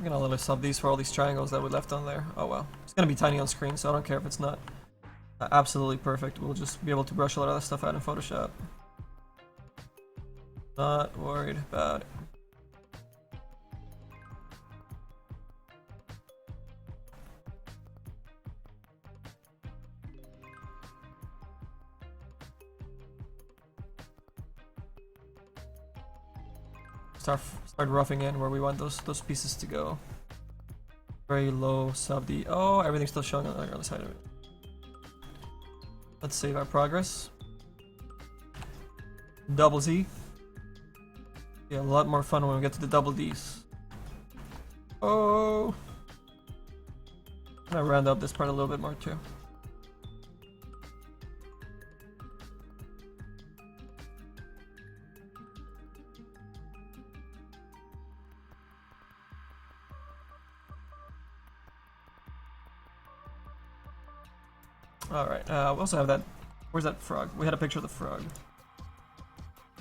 I'm gonna literally sub these for all these triangles that we left on there. Oh well. It's gonna be tiny on screen, so I don't care if it's not absolutely perfect. We'll just be able to brush a lot of that stuff out in Photoshop. Not worried about it. Start roughing in where we want those pieces to go. Very low sub D. Oh, everything's still showing on the other side of it. Let's save our progress. Double Z. Yeah, a lot more fun when we get to the double Ds. Oh, I'm gonna round up this part a little bit more too. Alright, we also have that. Where's that frog? We had a picture of the frog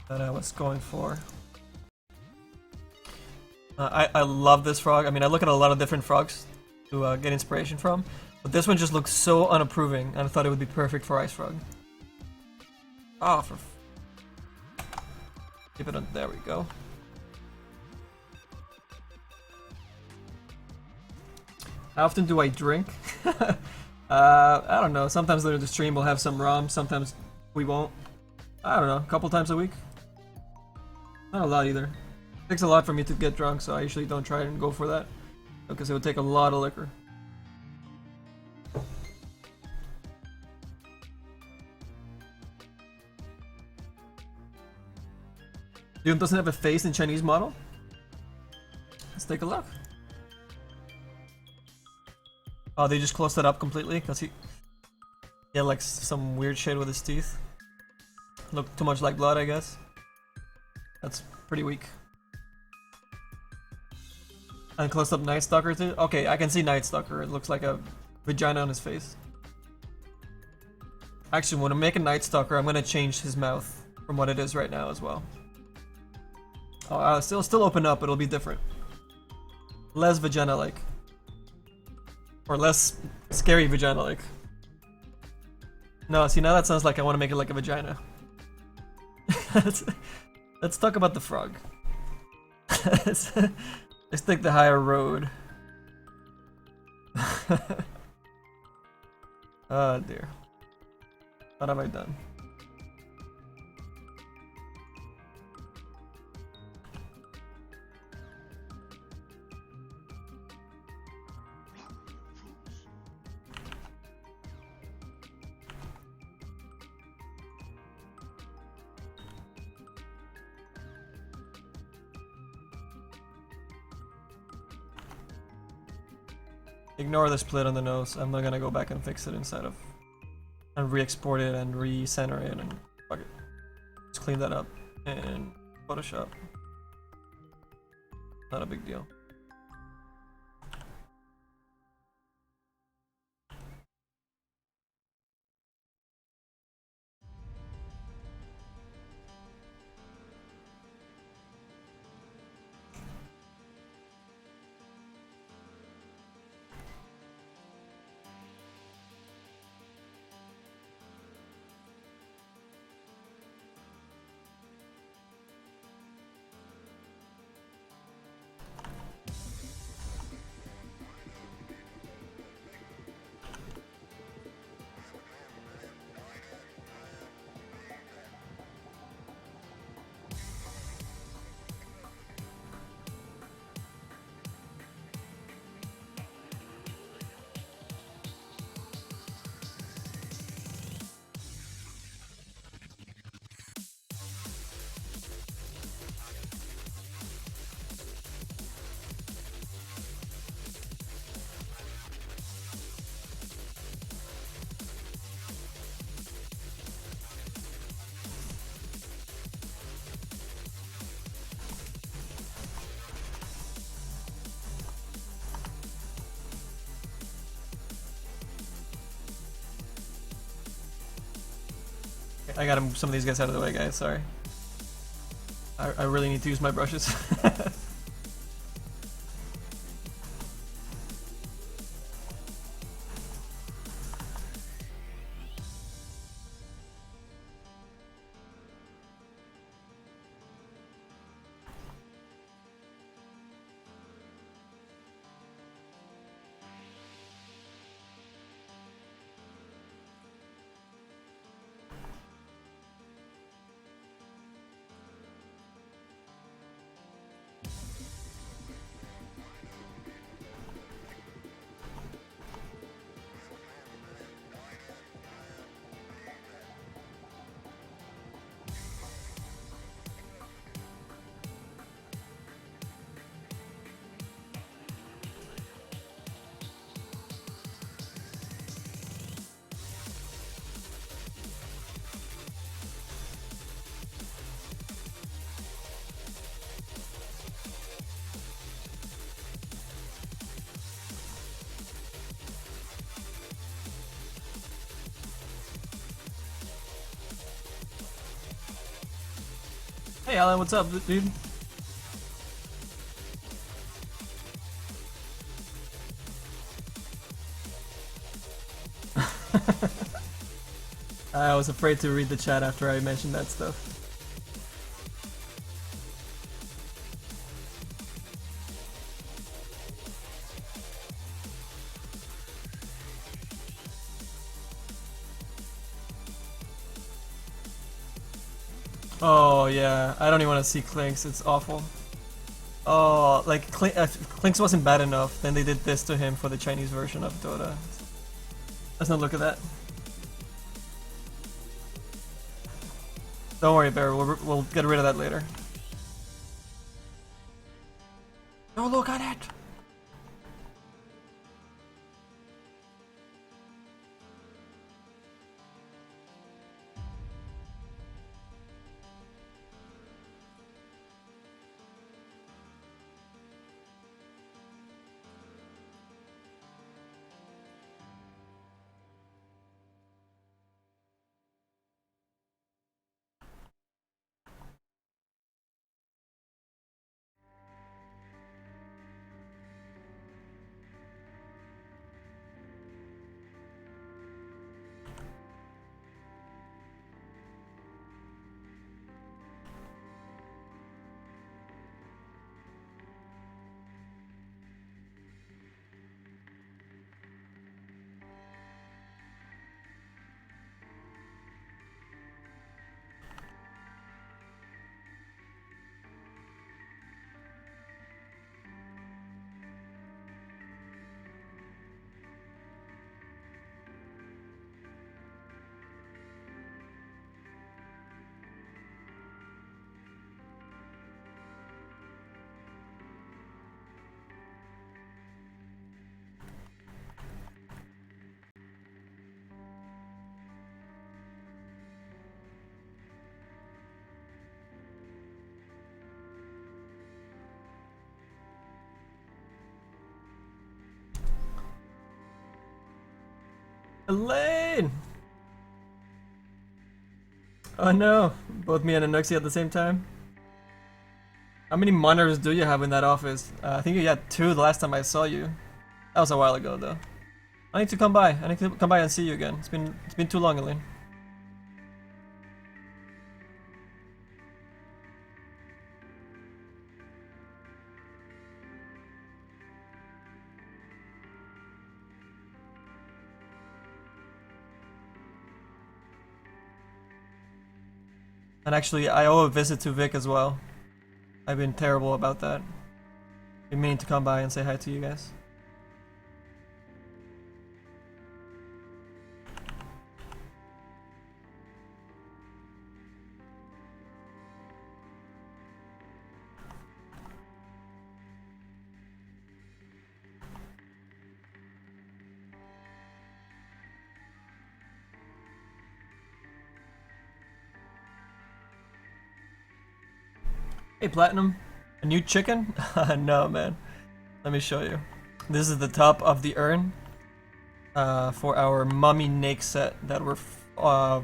that I was going for. I love this frog. I mean, I look at a lot of different frogs to get inspiration from, but this one just looks so unapproving, and I thought it would be perfect for Ice Frog. Oh, for keep it on. There we go. How often do I drink? I don't know. Sometimes later the stream we'll have some ROM, sometimes we won't. I don't know, a couple times a week. Not a lot either. It takes a lot for me to get drunk, so I usually don't try and go for that. Because it would take a lot of liquor. Doom doesn't have a face in Chinese model? Let's take a look. Oh, they just closed it up completely because he had like some weird shit with his teeth. Looked too much like blood, I guess. That's pretty weak. And closed up Night Stalker too? Okay, I can see Night Stalker. It looks like a vagina on his face. Actually, when I make a Night Stalker, I'm gonna change his mouth from what it is right now as well. Oh, I'll still open up, it'll be different. Less vagina-like. Or less scary vagina-like. No, see, now that sounds like I want to make it like a vagina. Let's talk about the frog. Let's take the higher road. Oh dear. What have I done? Ignore the split on the nose. I'm not gonna go back and fix it inside of and re-export it and re-center it and fuck it. Just clean that up in Photoshop. Not a big deal. I gotta move some of these guys out of the way, guys, sorry. I really need to use my brushes. Hey Alan, what's up, dude? I was afraid to read the chat after I mentioned that stuff. Oh yeah, I don't even want to see Clinks, it's awful. Oh, like Clinks wasn't bad enough, then they did this to him for the Chinese version of Dota. Let's not look at that. Don't worry, Bear, we'll get rid of that later. Don't look at it! Elaine! Oh no, both me and Naix at the same time. How many monitors do you have in that office? I think you had 2 the last time I saw you. That was a while ago though. I need to come by. I need to come by and see you again. It's been too long, Elaine. And actually, I owe a visit to Vic as well. I've been terrible about that. Been meaning to come by and say hi to you guys. Hey Platinum, a new chicken? No man, let me show you. This is the top of the urn for our Mummy Naix set that we're, I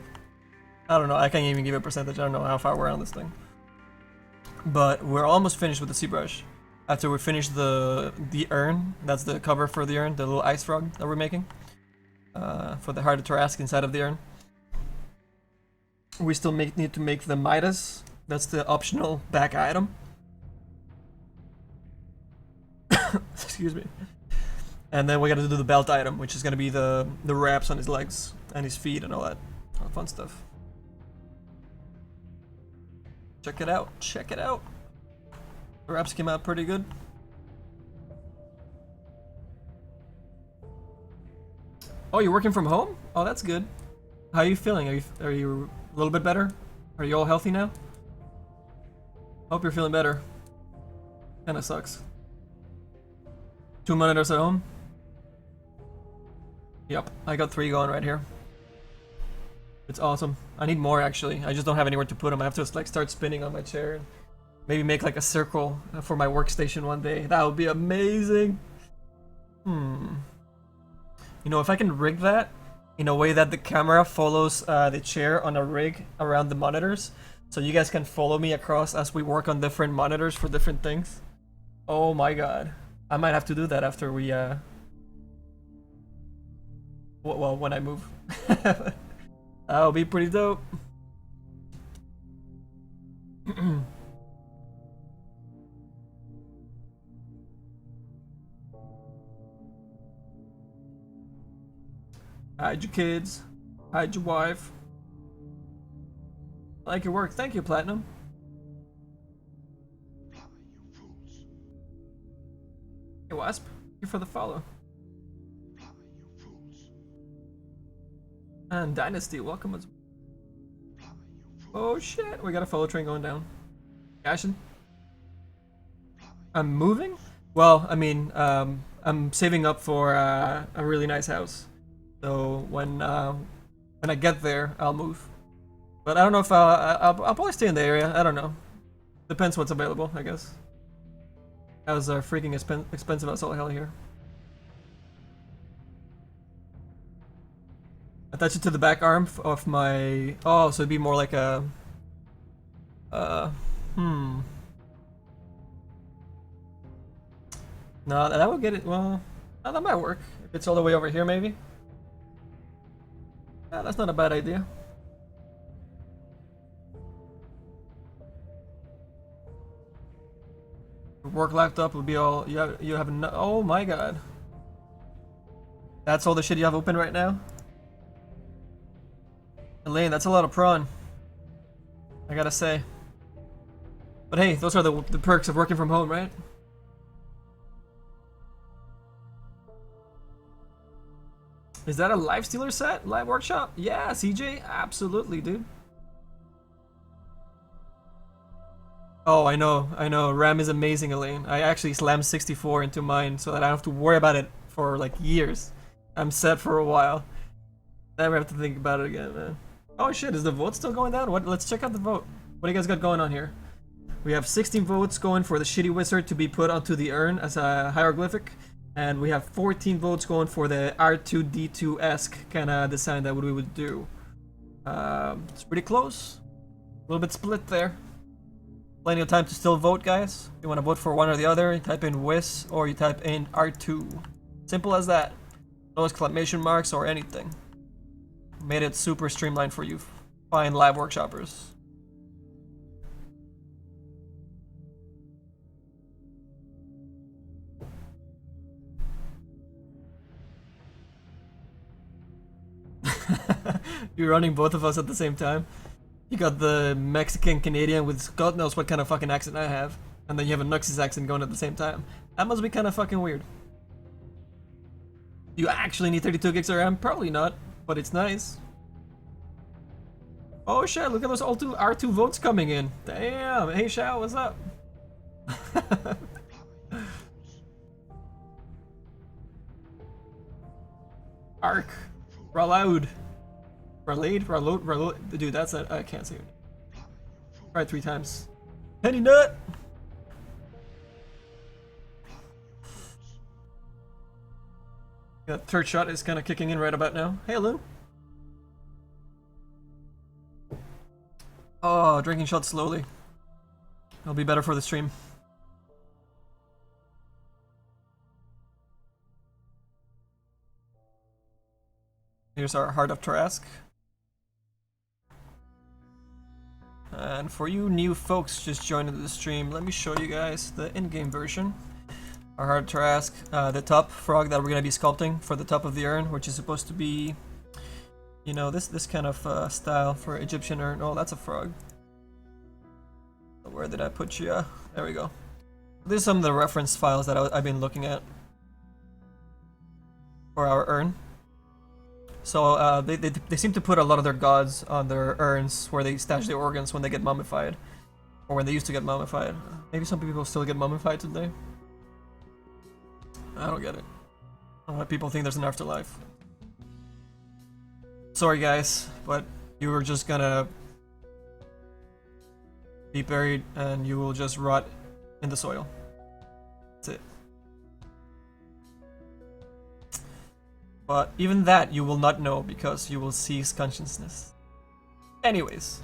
don't know, I can't even give a percentage, I don't know how far we're on this thing. But we're almost finished with the Zbrush. After we finish the urn, that's the cover for the urn, the little ice frog that we're making. For the heart of Trask inside of the urn. We still need to make the Midas. That's the optional back item. Excuse me. And then we gotta do the belt item, which is gonna be the wraps on his legs and his feet and all that fun stuff. Check it out, check it out. The wraps came out pretty good. Oh, you're working from home? Oh, that's good. How are you feeling? Are you a little bit better? Are you all healthy now? Hope you're feeling better. Kinda sucks. 2 monitors at home? Yep, I got 3 going right here. It's awesome. I need more actually. I just don't have anywhere to put them. I have to like start spinning on my chair and maybe make like a circle for my workstation one day. That would be amazing. You know, if I can rig that in a way that the camera follows the chair on a rig around the monitors, so you guys can follow me across as we work on different monitors for different things. Oh my god. I might have to do that after we, well, when I move. That'll be pretty dope. Hide your kids. Hide your wife. I like your work. Thank you, Platinum. Hey, Wasp. Thank you for the follow. And Dynasty, welcome as well. Oh shit, we got a follow train going down. Ashen? I'm moving? Well, I mean, I'm saving up for a really nice house. So when I get there, I'll move. But I don't know if I'll probably stay in the area. I don't know. Depends what's available, I guess. How's freaking expensive as all hell here. Attach it to the back arm of my... Oh, so it'd be more like a... No, that would get it... Well, that might work. If it's all the way over here, maybe. Yeah, that's not a bad idea. Work laptop would be all... You have no... Oh my god. That's all the shit you have open right now? Elaine, that's a lot of prawn. I gotta say. But hey, those are the perks of working from home, right? Is that a Live Stealer set? LiveWorkshop? Yeah, CJ? Absolutely, dude. Oh, I know. RAM is amazing, Elaine. I actually slammed 64 into mine so that I don't have to worry about it for like years. I'm set for a while. Never have to think about it again, man. Oh shit, is the vote still going down? What? Let's check out the vote. What do you guys got going on here? We have 16 votes going for the shitty wizard to be put onto the urn as a hieroglyphic. And we have 14 votes going for the R2D2-esque kind of design that we would do. It's pretty close. A little bit split there. Plenty of time to still vote, guys. If you want to vote for one or the other, you type in Wiz or you type in R2. Simple as that. No exclamation marks or anything. Made it super streamlined for you fine LiveWorkshoppers. You're running both of us at the same time. You got the Mexican Canadian with God knows what kind of fucking accent I have, and then you have a Naix's accent going at the same time. That must be kind of fucking weird. You actually need 32 gigs of RAM? Probably not, but it's nice. Oh shit, look at those R2 votes coming in. Damn, hey Shao, what's up? Arc. Raloud. Raloud. Dude, that's a... I can't say it. Tried 3 times. Penny Nut! Yeah, third shot is kind of kicking in right about now. Hey, Lou. Oh, drinking shots slowly. It'll be better for the stream. Here's our Heart of Trask. And for you new folks just joining the stream, let me show you guys the in-game version. Our Heart of Trask, the top frog that we're going to be sculpting for the top of the urn, which is supposed to be, you know, this kind of style for Egyptian urn. Oh, that's a frog. Where did I put you? There we go. These are some of the reference files that I've been looking at for our urn. So they seem to put a lot of their gods on their urns where they stash their organs when they get mummified. Or when they used to get mummified. Maybe some people still get mummified today. I don't get it. I don't know why people think there's an afterlife. Sorry guys, but you were just gonna be buried and you will just rot in the soil. That's it. But even that you will not know because you will cease consciousness. Anyways.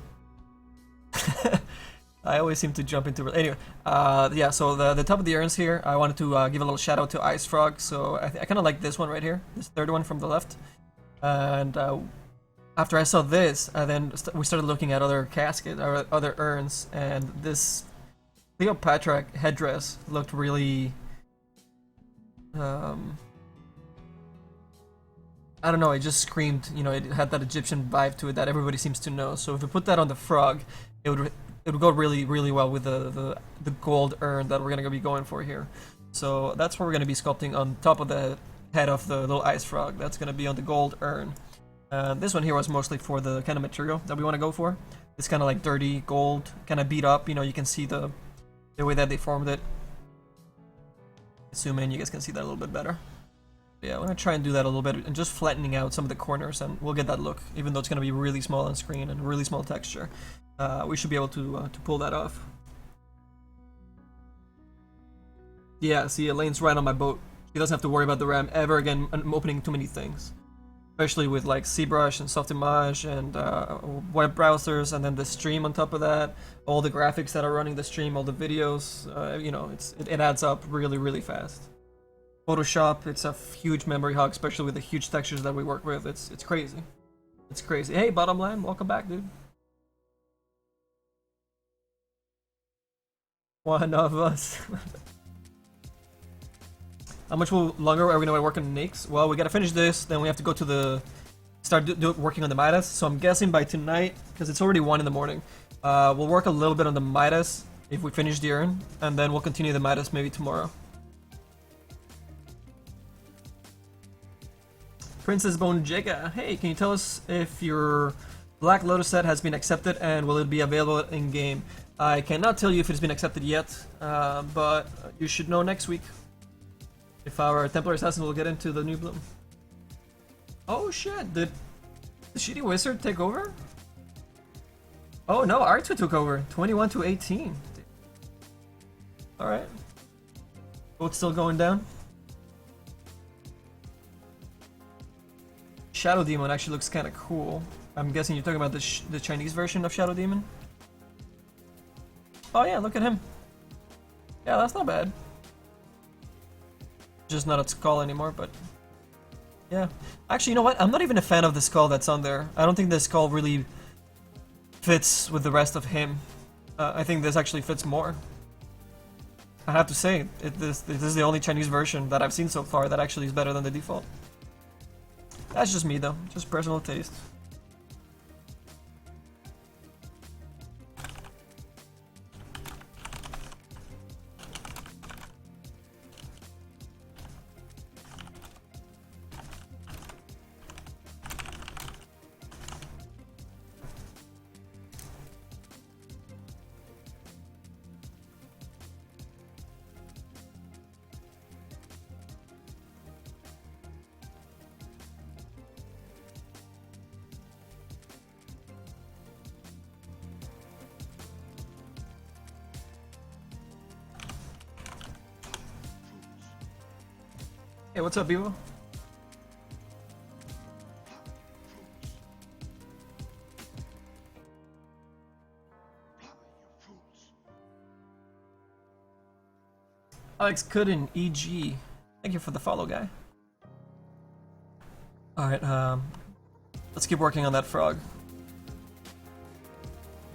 I always seem to jump into... Anyway, yeah, so the top of the urns here, I wanted to give a little shout out to Ice Frog, so I kind of like this one right here, this third one from the left. And after I saw this, we started looking at other caskets, or other urns, and this Cleopatra headdress looked really... I don't know, it just screamed, you know, it had that Egyptian vibe to it that everybody seems to know. So if we put that on the frog, it would go really, really well with the gold urn that we're gonna be going for here. So that's what we're gonna be sculpting on top of the head of the little ice frog. That's gonna be on the gold urn. This one here was mostly for the kind of material that we want to go for. It's kind of like dirty gold, kind of beat up. You know, you can see the way that they formed it. Zoom in, you guys can see that a little bit better. Yeah, I'm gonna try and do that a little bit and just flattening out some of the corners, and we'll get that look. Even though it's gonna be really small on screen and really small texture, we should be able to pull that off. Yeah, see, Elaine's right on my boat. She doesn't have to worry about the RAM ever again. I'm opening too many things, especially with like Zbrush and Softimage and web browsers, and then the stream on top of that. All the graphics that are running the stream, all the videos. You know, it adds up really, really fast. Photoshop, it's a huge memory hog, especially with the huge textures that we work with. It's crazy. It's crazy. Hey, Bottomland, welcome back, dude. One of us. How much longer are we gonna work on Naix? Well, we gotta finish this, then we have to go to start working on the Midas. So I'm guessing by tonight, because it's already 1 in the morning, we'll work a little bit on the Midas if we finish the urn, and then we'll continue the Midas maybe tomorrow. Princess Bone Jega, hey, can you tell us if your Black Lotus set has been accepted and will it be available in game? I cannot tell you if it's been accepted yet, but you should know next week if our Templar Assassin will get into the new bloom. Oh shit, did the Shitty Wizard take over? Oh no, R2 took over, 21 to 18. Alright. Boat's still going down. Shadow Demon actually looks kind of cool. I'm guessing you're talking about the Chinese version of Shadow Demon. Oh yeah, look at him. Yeah, that's not bad. Just not a skull anymore, but yeah. Actually, you know what? I'm not even a fan of the skull that's on there. I don't think the skull really fits with the rest of him. I think this actually fits more. I have to say, this is the only Chinese version that I've seen so far that actually is better than the default. That's just me though, just personal taste. Hey, what's up, Bevo? Alex Gooden, EG. Thank you for the follow, guy. Alright, let's keep working on that frog.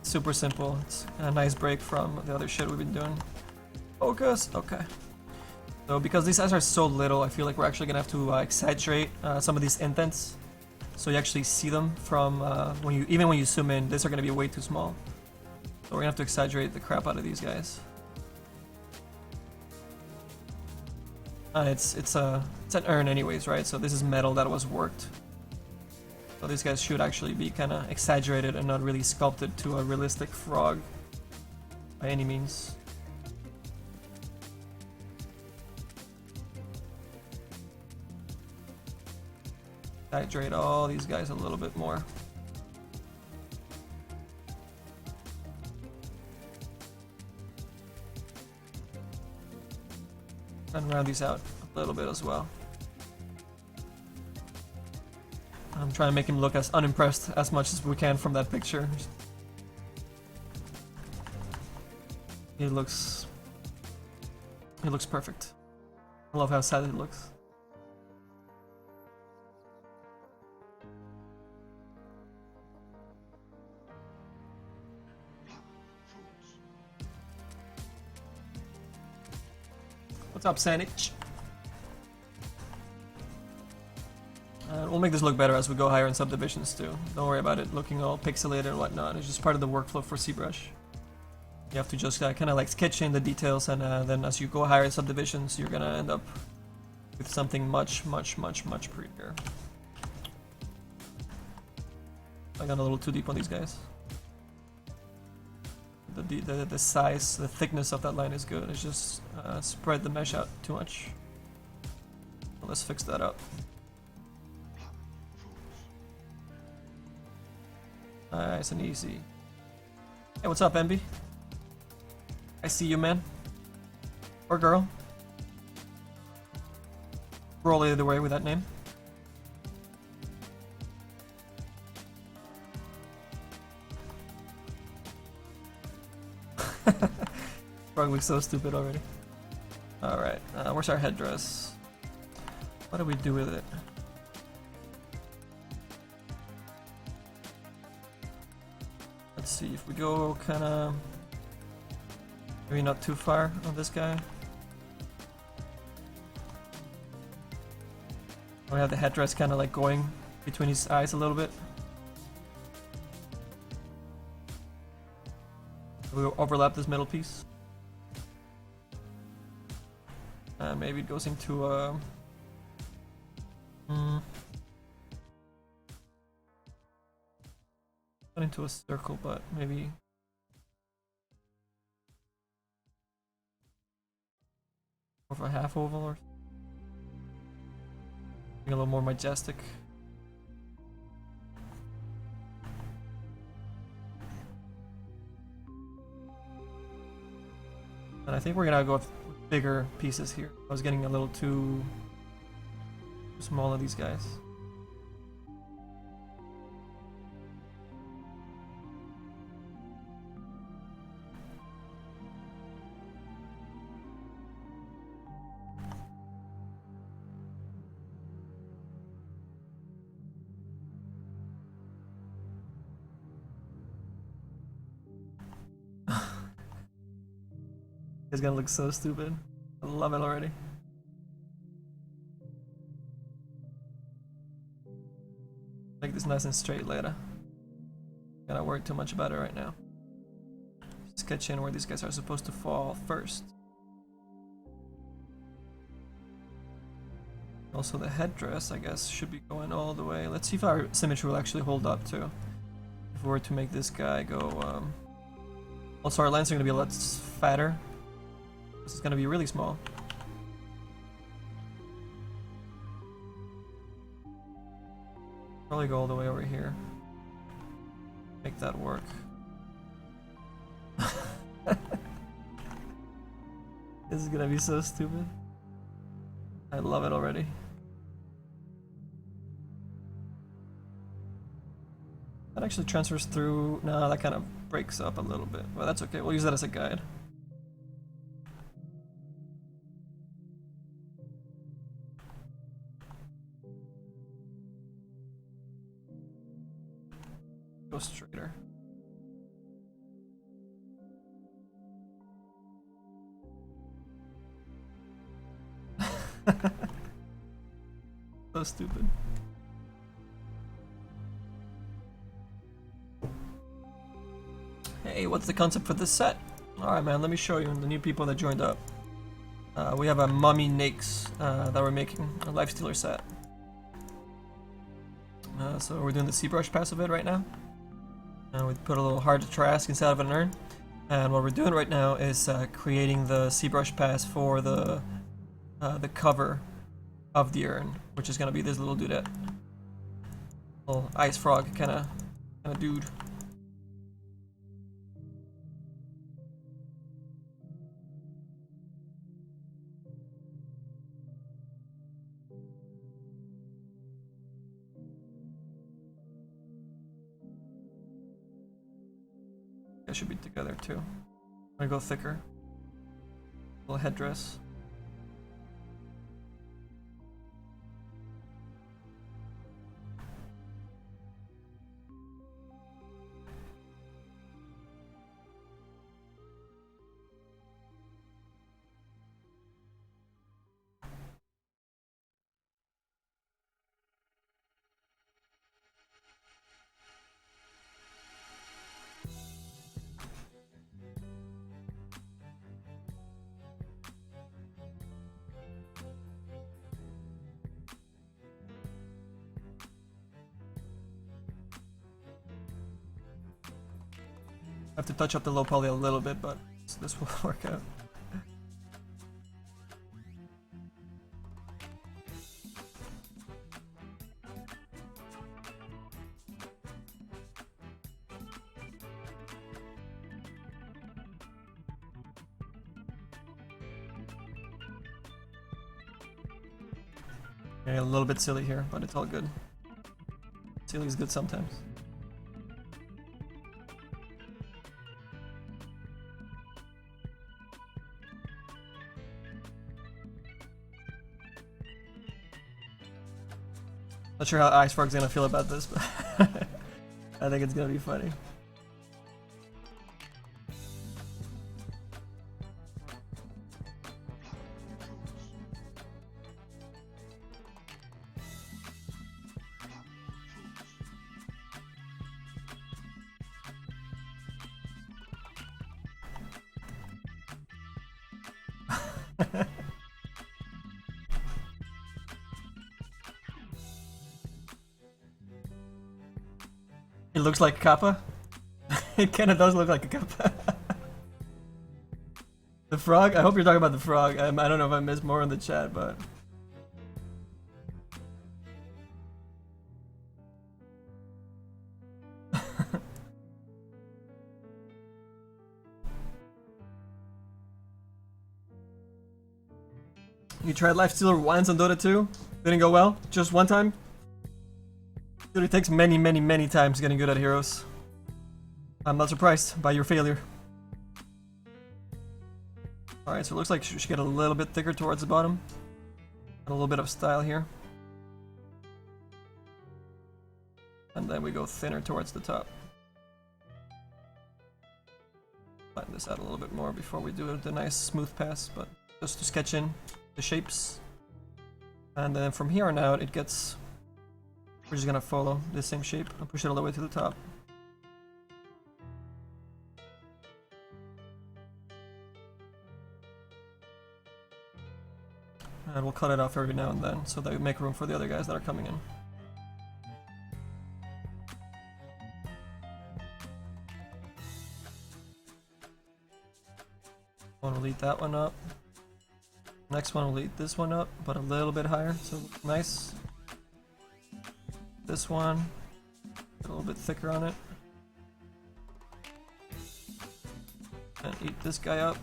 Super simple. It's a nice break from the other shit we've been doing. Focus. Okay. So because these eyes are so little, I feel like we're actually gonna have to exaggerate some of these indents, so you actually see them from even when you zoom in. These are gonna be way too small, so we're gonna have to exaggerate the crap out of these guys. It's an urn anyways, right? So this is metal that was worked. So these guys should actually be kind of exaggerated and not really sculpted to a realistic frog by any means. Exaggerate all these guys a little bit more. And round these out a little bit as well. I'm trying to make him look as unimpressed as much as we can from that picture. It looks perfect. I love how sad it looks. What's up, Sanich? We'll make this look better as we go higher in subdivisions too. Don't worry about it looking all pixelated and whatnot. It's just part of the workflow for Zbrush. You have to just kind of like sketch in the details, and then as you go higher in subdivisions, you're gonna end up with something much prettier. I got a little too deep on these guys. The size, the thickness of that line is good. It's just spread the mesh out too much. Let's fix that up. Nice and easy. Hey, what's up, Envy? I see you, man. Or girl. Roll either way with that name. Probably so stupid already. Alright, where's our headdress? What do we do with it? Let's see, if we go kinda... maybe not too far on this guy. We have the headdress kinda like going between his eyes a little bit. We'll overlap this middle piece. Maybe it goes into not into a circle, but maybe more of a half oval or something a little more majestic. And I think we're gonna go with bigger pieces here. I was getting a little too small of these guys. It's gonna look so stupid. I love it already. Make this nice and straight later. Gonna worry too much about it right now. Sketch in where these guys are supposed to fall first. Also the headdress, I guess, should be going all the way. Let's see if our symmetry will actually hold up too. If we were to make this guy go... Also our lines are gonna be a lot fatter. This is gonna be really small. Probably go all the way over here. Make that work. This is gonna be so stupid. I love it already. That actually transfers through... No, that kind of breaks up a little bit. Well, that's okay. We'll use that as a guide. Go straighter. So stupid. Hey, what's the concept for this set? Alright man, let me show you the new people that joined up. We have a Mummy Naix that we're making, a Lifestealer set. So we're doing the Zbrush pass of it right now. We put a little hard to trask inside of an urn. And what we're doing right now is creating the Zbrush pass for the cover of the urn, which is gonna be this little dudette. Little ice frog kinda dude. That should be together too. I'm gonna go thicker. Little headdress. I have to touch up the low poly a little bit, but this will work out. Yeah, a little bit silly here, but it's all good. Silly is good sometimes. Not sure how Icefrog's gonna feel about this, but I think it's gonna be funny. It looks like a kappa. It kinda does look like a kappa. The frog? I hope you're talking about the frog. I don't know if I missed more in the chat, but... You tried Lifestealer once on Dota 2? Didn't go well? Just one time? Dude, it takes many, many, many times getting good at heroes. I'm not surprised by your failure. Alright, so it looks like she should get a little bit thicker towards the bottom. And a little bit of style here. And then we go thinner towards the top. Flatten this out a little bit more before we do the nice smooth pass, but just to sketch in the shapes. And then from here on out, it gets... We're just gonna follow the same shape and push it all the way to the top. And we'll cut it off every now and then so that we make room for the other guys that are coming in. One will eat that one up. Next one will eat this one up, but a little bit higher, so nice. This one, a little bit thicker on it. And eat this guy up.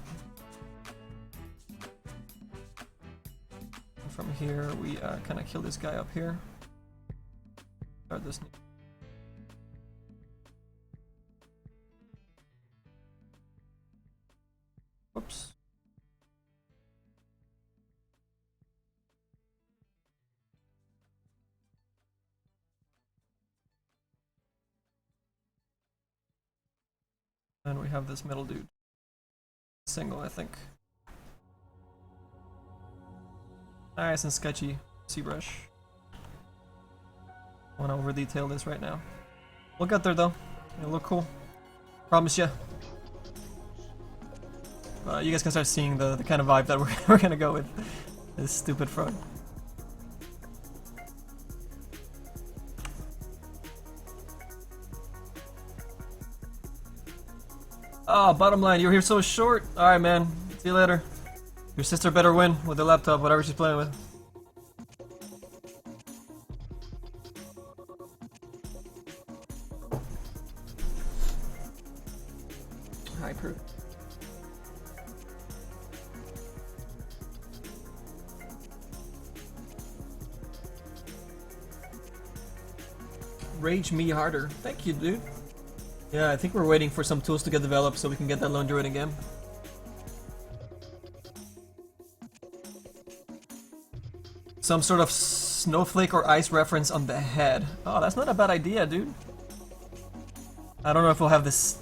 And from here, we kind of kill this guy up here. Start this. Whoops. And we have this middle dude. Single, I think. Nice and sketchy. Zbrush. I want to over detail this right now. We'll get there though. It'll look cool. Promise ya. You guys can start seeing the kind of vibe that we're gonna go with this stupid frog. Oh, bottom line, you were here so short. Alright, man. See you later. Your sister better win with the laptop, whatever she's playing with. Hyper. Rage me harder. Thank you, dude. Yeah, I think we're waiting for some tools to get developed so we can get that lone druid again. Some sort of snowflake or ice reference on the head. Oh, that's not a bad idea, dude. I don't know if we'll have this.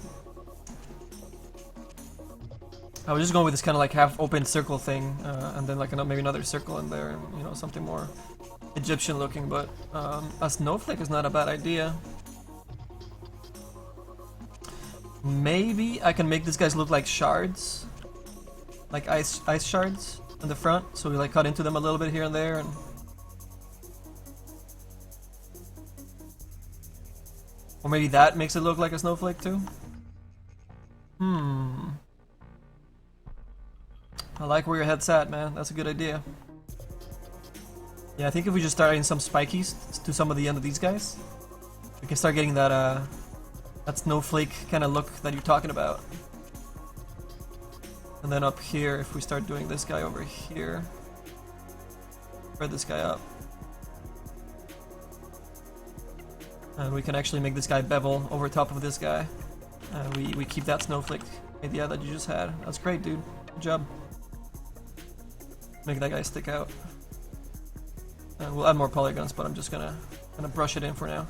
I was just going with this kind of like half open circle thing, and then like maybe another circle in there, and you know, something more Egyptian looking, but a snowflake is not a bad idea. Maybe I can make these guys look like shards, like ice shards in the front, so we like cut into them a little bit here and there, and or maybe that makes it look like a snowflake too. I like where your head's at, man. That's a good idea. Yeah, I think if we just start adding some spikies to some of the end of these guys, we can start getting that that snowflake kind of look that you're talking about. And then up here, if we start doing this guy over here, spread this guy up. And we can actually make this guy bevel over top of this guy. And we keep that snowflake idea that you just had. That's great, dude. Good job. Make that guy stick out. And we'll add more polygons, but I'm just gonna brush it in for now.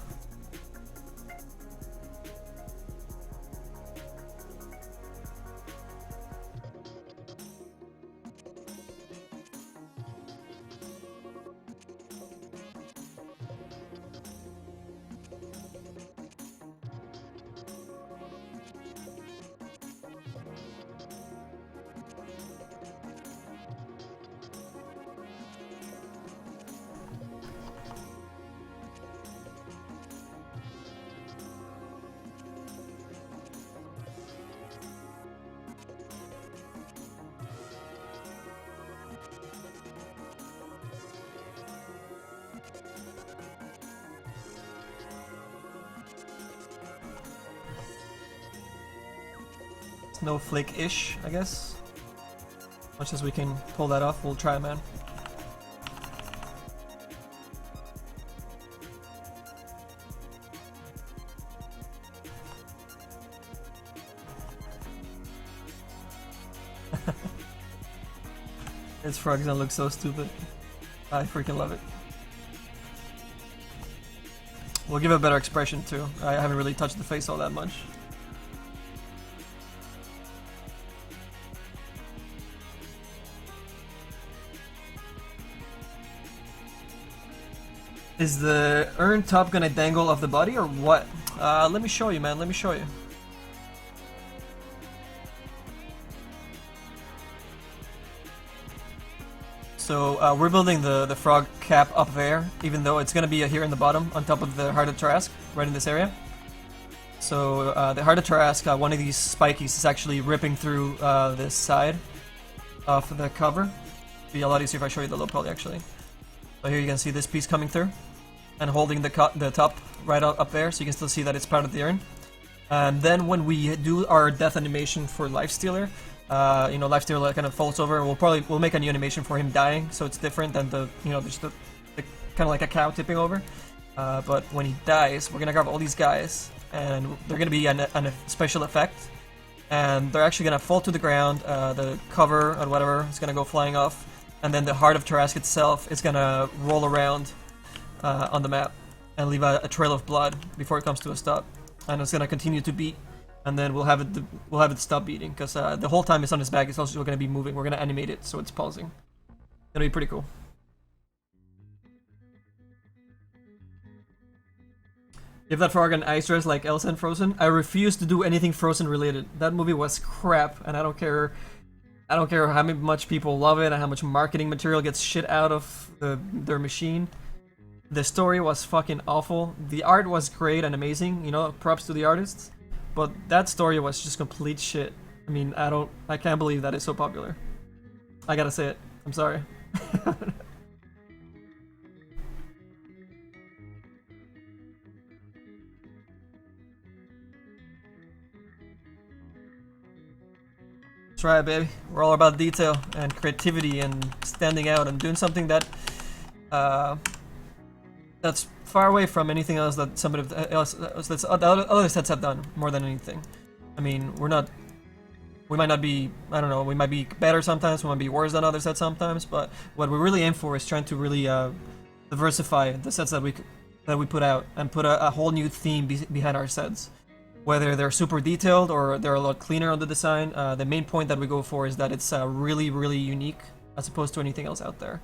Snowflake-ish, I guess. Much as we can pull that off, we'll try, man. This frog's gonna look so stupid. I freaking love it. We'll give it a better expression too. I haven't really touched the face all that much. Is the urn top gonna dangle off the body or what? Let me show you, man. Let me show you. So we're building the frog cap up there, even though it's gonna be here in the bottom, on top of the heart of Tarrasque, right in this area. So the heart of Tarrasque, one of these spikies is actually ripping through this side of the cover. It'd be a lot easier if I show you the low poly actually. So here you can see this piece coming through and holding the top right up there, so you can still see that it's part of the urn. And then when we do our death animation for Lifestealer, you know, Lifestealer kind of falls over. We'll make a new animation for him dying, so it's different than the, you know, just the kind of like a cow tipping over. But when he dies, we're gonna grab all these guys, and they're gonna be a special effect, and they're actually gonna fall to the ground. The cover or whatever is gonna go flying off. And then the heart of Tarrasque itself is gonna roll around on the map and leave a trail of blood before it comes to a stop. And it's gonna continue to beat, and then we'll have it stop beating, because the whole time it's on his back, it's also gonna be moving. We're gonna animate it so it's pausing. It'll be pretty cool. Give that frog an ice dress like Elsa in Frozen. I refuse to do anything Frozen related. That movie was crap, and I don't care how much people love it and how much marketing material gets shit out of their machine. The story was fucking awful. The art was great and amazing, you know, props to the artists. But that story was just complete shit. I mean, I can't believe that it's so popular. I gotta say it. I'm sorry. Try it, baby. We're all about detail and creativity and standing out and doing something that that's far away from anything else that somebody else, that's other sets have done more than anything. I mean, we're not We might not be, I don't know, we might be better sometimes, we might be worse than other sets sometimes, but what we really aim for is trying to really diversify the sets that we put out and put a whole new theme behind our sets. Whether they're super detailed or they're a lot cleaner on the design, the main point that we go for is that it's really, really unique as opposed to anything else out there.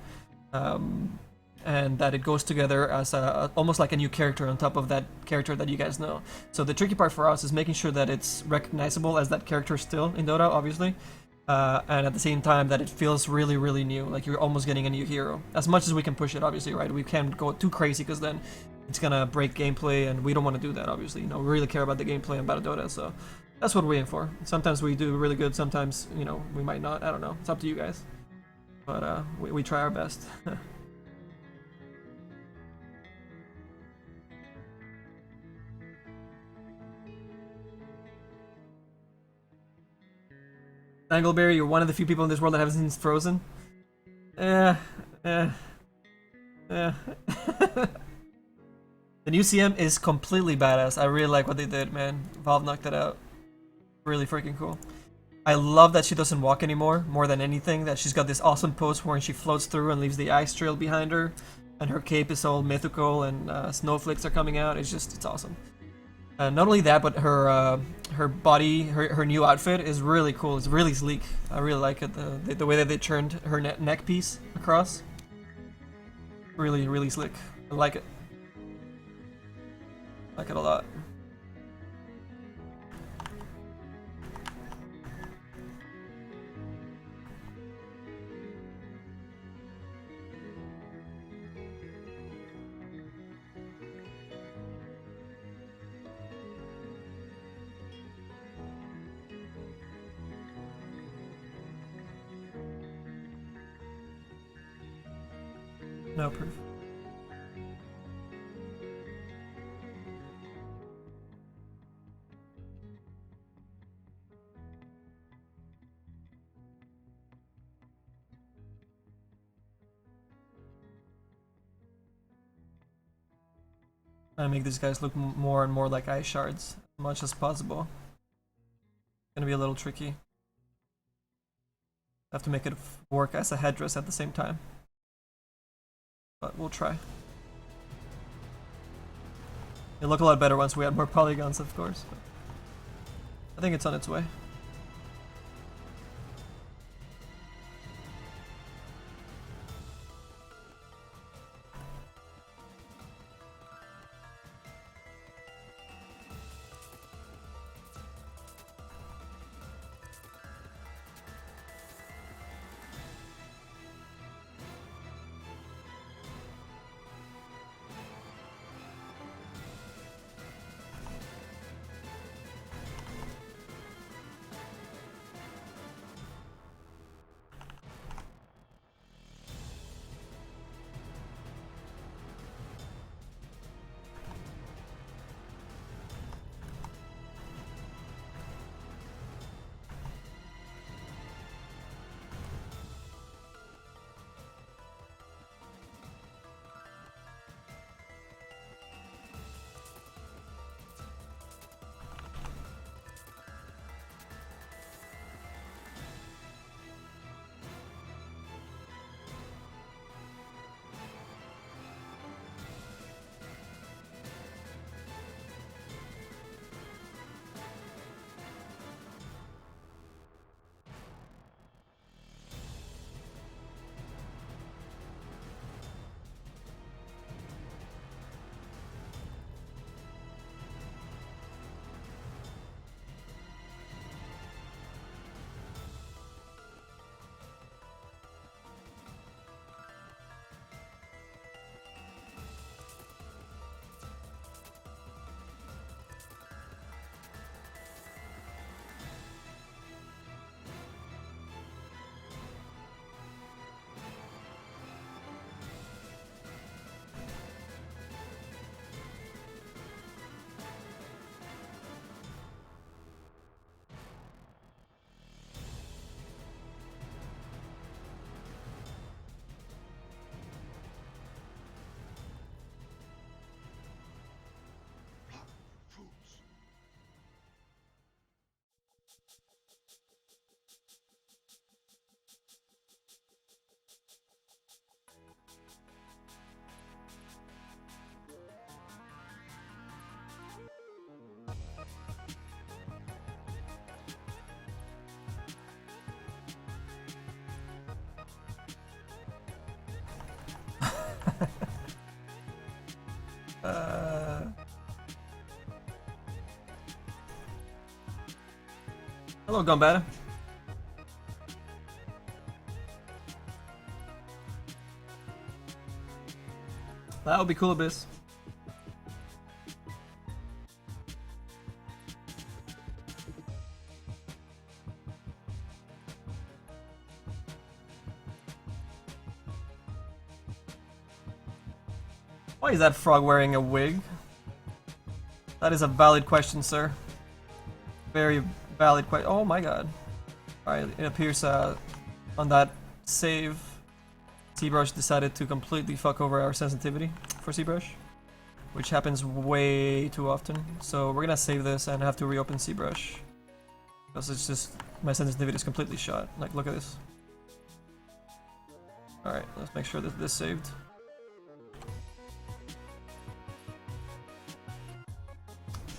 And that it goes together as almost like a new character on top of that character that you guys know. So the tricky part for us is making sure that it's recognizable as that character still in Dota, obviously, and at the same time that it feels really, really new, like you're almost getting a new hero. As much as we can push it, obviously, right? We can't go too crazy because then it's gonna break gameplay, and we don't want to do that, obviously. You know, we really care about the gameplay and about Dota, so that's what we're aiming for. Sometimes we do really good, sometimes, you know, we might not. I don't know. It's up to you guys. But we try our best. Dangleberry, you're one of the few people in this world that haven't seen Frozen. Eh. The new CM is completely badass. I really like what they did, man. Valve knocked it out. Really freaking cool. I love that she doesn't walk anymore, more than anything. That she's got this awesome pose where she floats through and leaves the ice trail behind her. And her cape is all mythical and snowflakes are coming out. It's awesome. Not only that, but her body, her new outfit is really cool. It's really sleek. I really like it. The way that they turned her neck piece across. Really, really slick. I like it. I like it a lot. No proof. I make these guys look more and more like ice shards as much as possible. It's gonna be a little tricky. I have to make it work as a headdress at the same time. But we'll try. It'll look a lot better once we add more polygons, of course. But I think it's on its way. Hello, Gumbata. That would be cool, Abyss. Why is that frog wearing a wig? That is a valid question, sir. Very valid question. Oh my god. Alright, it appears on that save, Zbrush decided to completely fuck over our sensitivity for Zbrush, which happens way too often. So we're gonna save this and have to reopen Zbrush, because it's just, my sensitivity is completely shot. Like, look at this. Alright, let's make sure that this saved.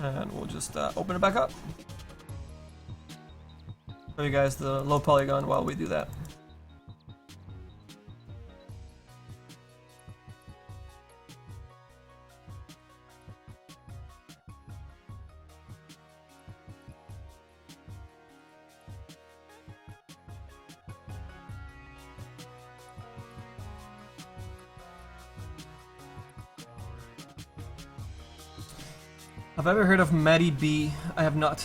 And we'll just open it back up. Show you guys the low polygon while we do that. Have I ever heard of Maddie B? I have not.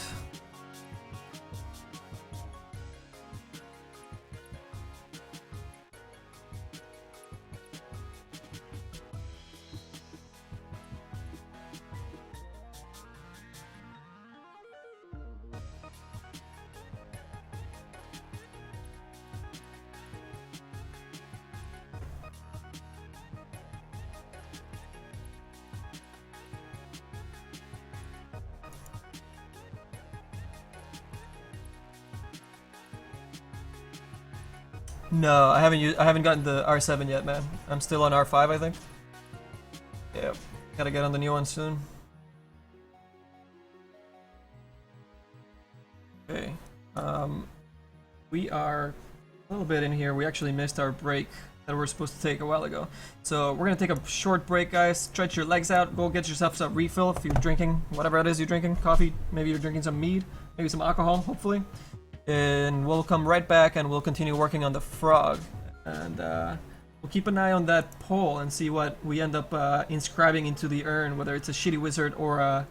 No, I haven't gotten the R7 yet, man. I'm still on R5, I think. Yeah, gotta get on the new one soon. Okay, we are a little bit in here. We actually missed our break that we were supposed to take a while ago. So we're gonna take a short break, guys. Stretch your legs out. Go get yourself some refill if you're drinking whatever it is you're drinking. Coffee, maybe you're drinking some mead, maybe some alcohol, hopefully. And we'll come right back and we'll continue working on the frog. And we'll keep an eye on that poll and see what we end up inscribing into the urn, whether it's a shitty wizard or a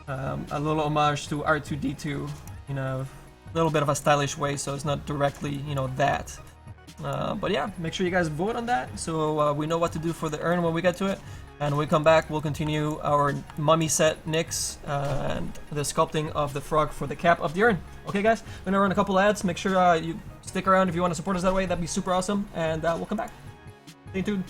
little homage to R2-D2 in a little bit of a stylish way, so it's not directly, you know, that. But yeah, make sure you guys vote on that so we know what to do for the urn when we get to it. And when we come back, we'll continue our mummy set Naix and the sculpting of the frog for the cap of the urn. Okay, guys, we're gonna run a couple ads. Make sure you stick around if you want to support us that way. That'd be super awesome. And we'll come back. Stay tuned.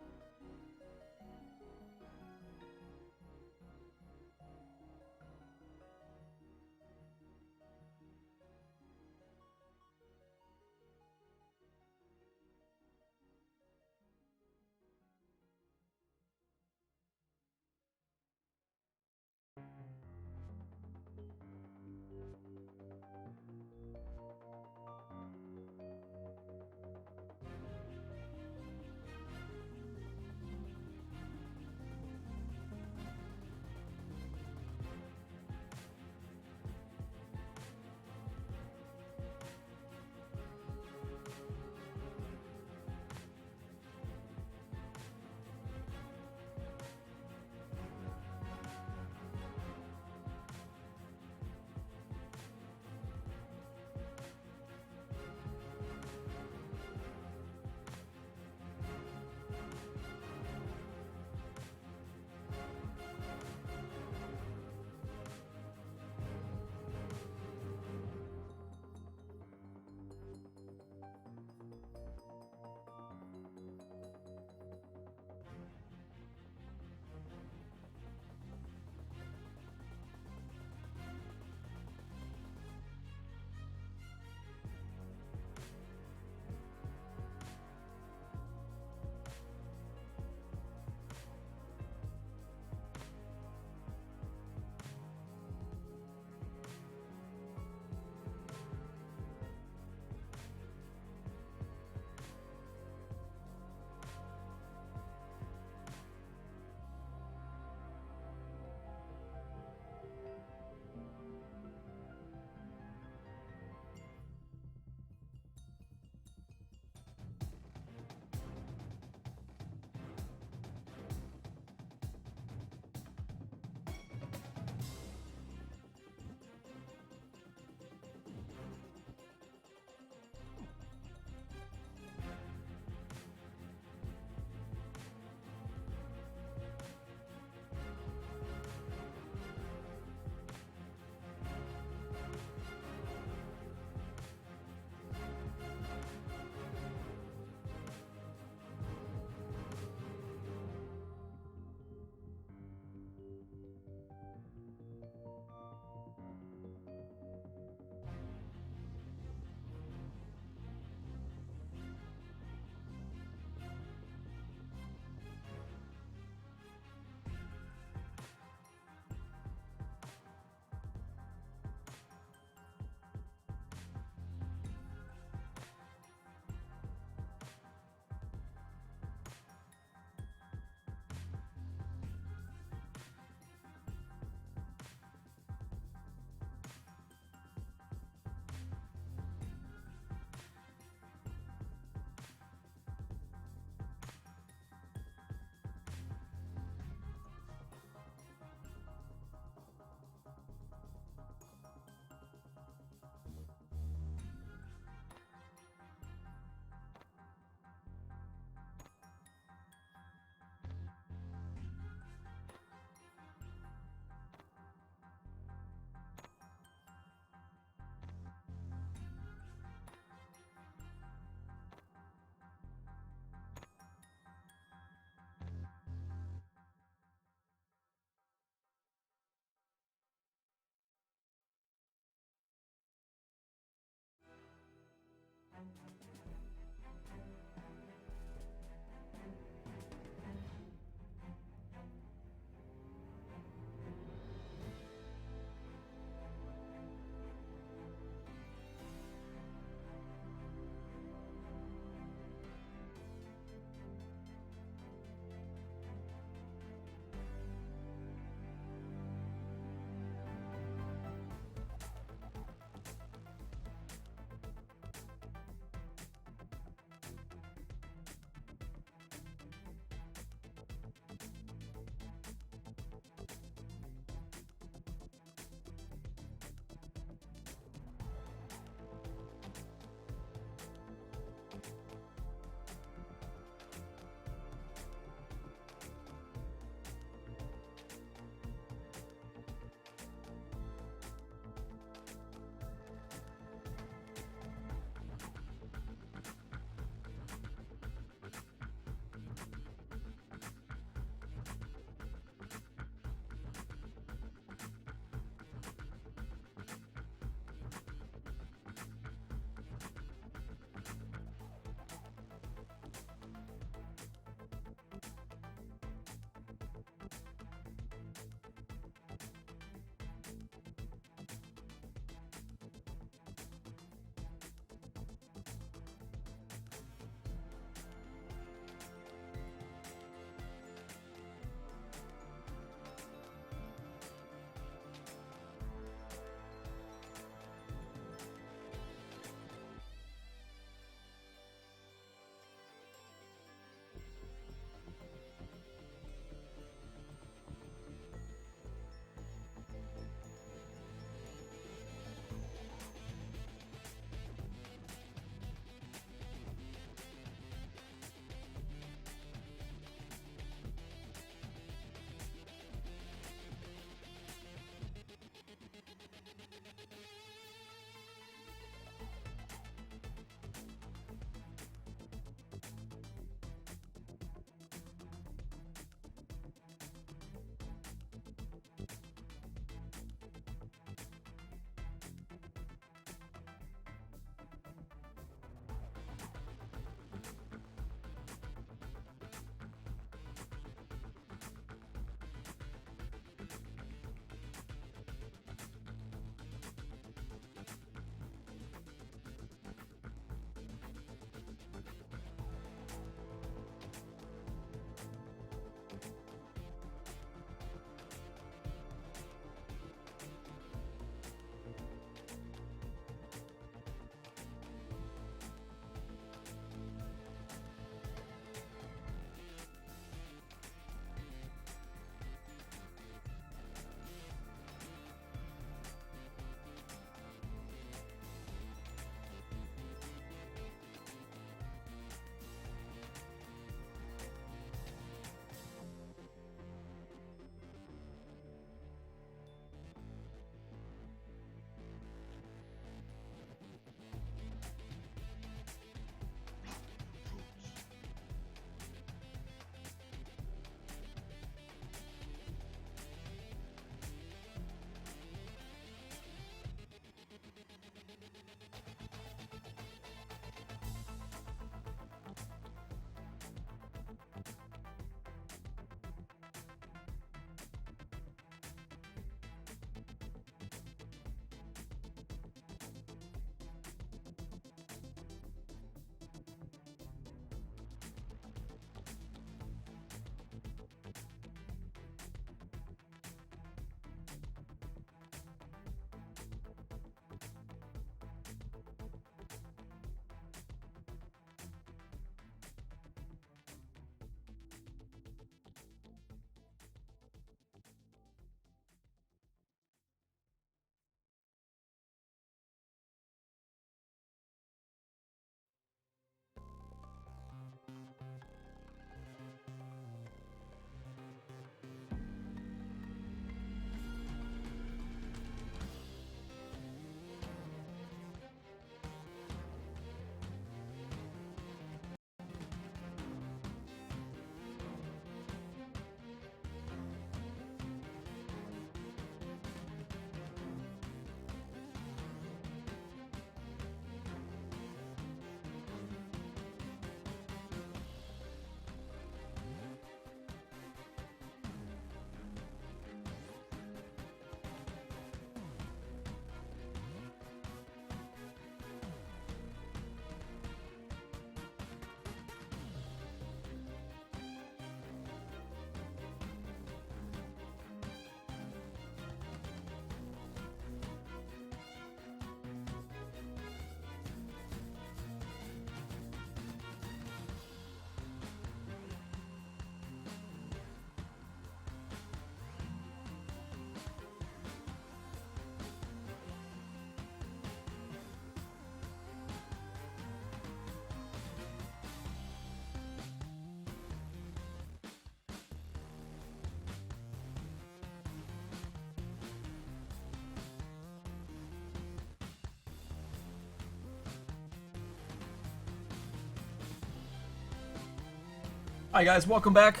Hi guys, welcome back.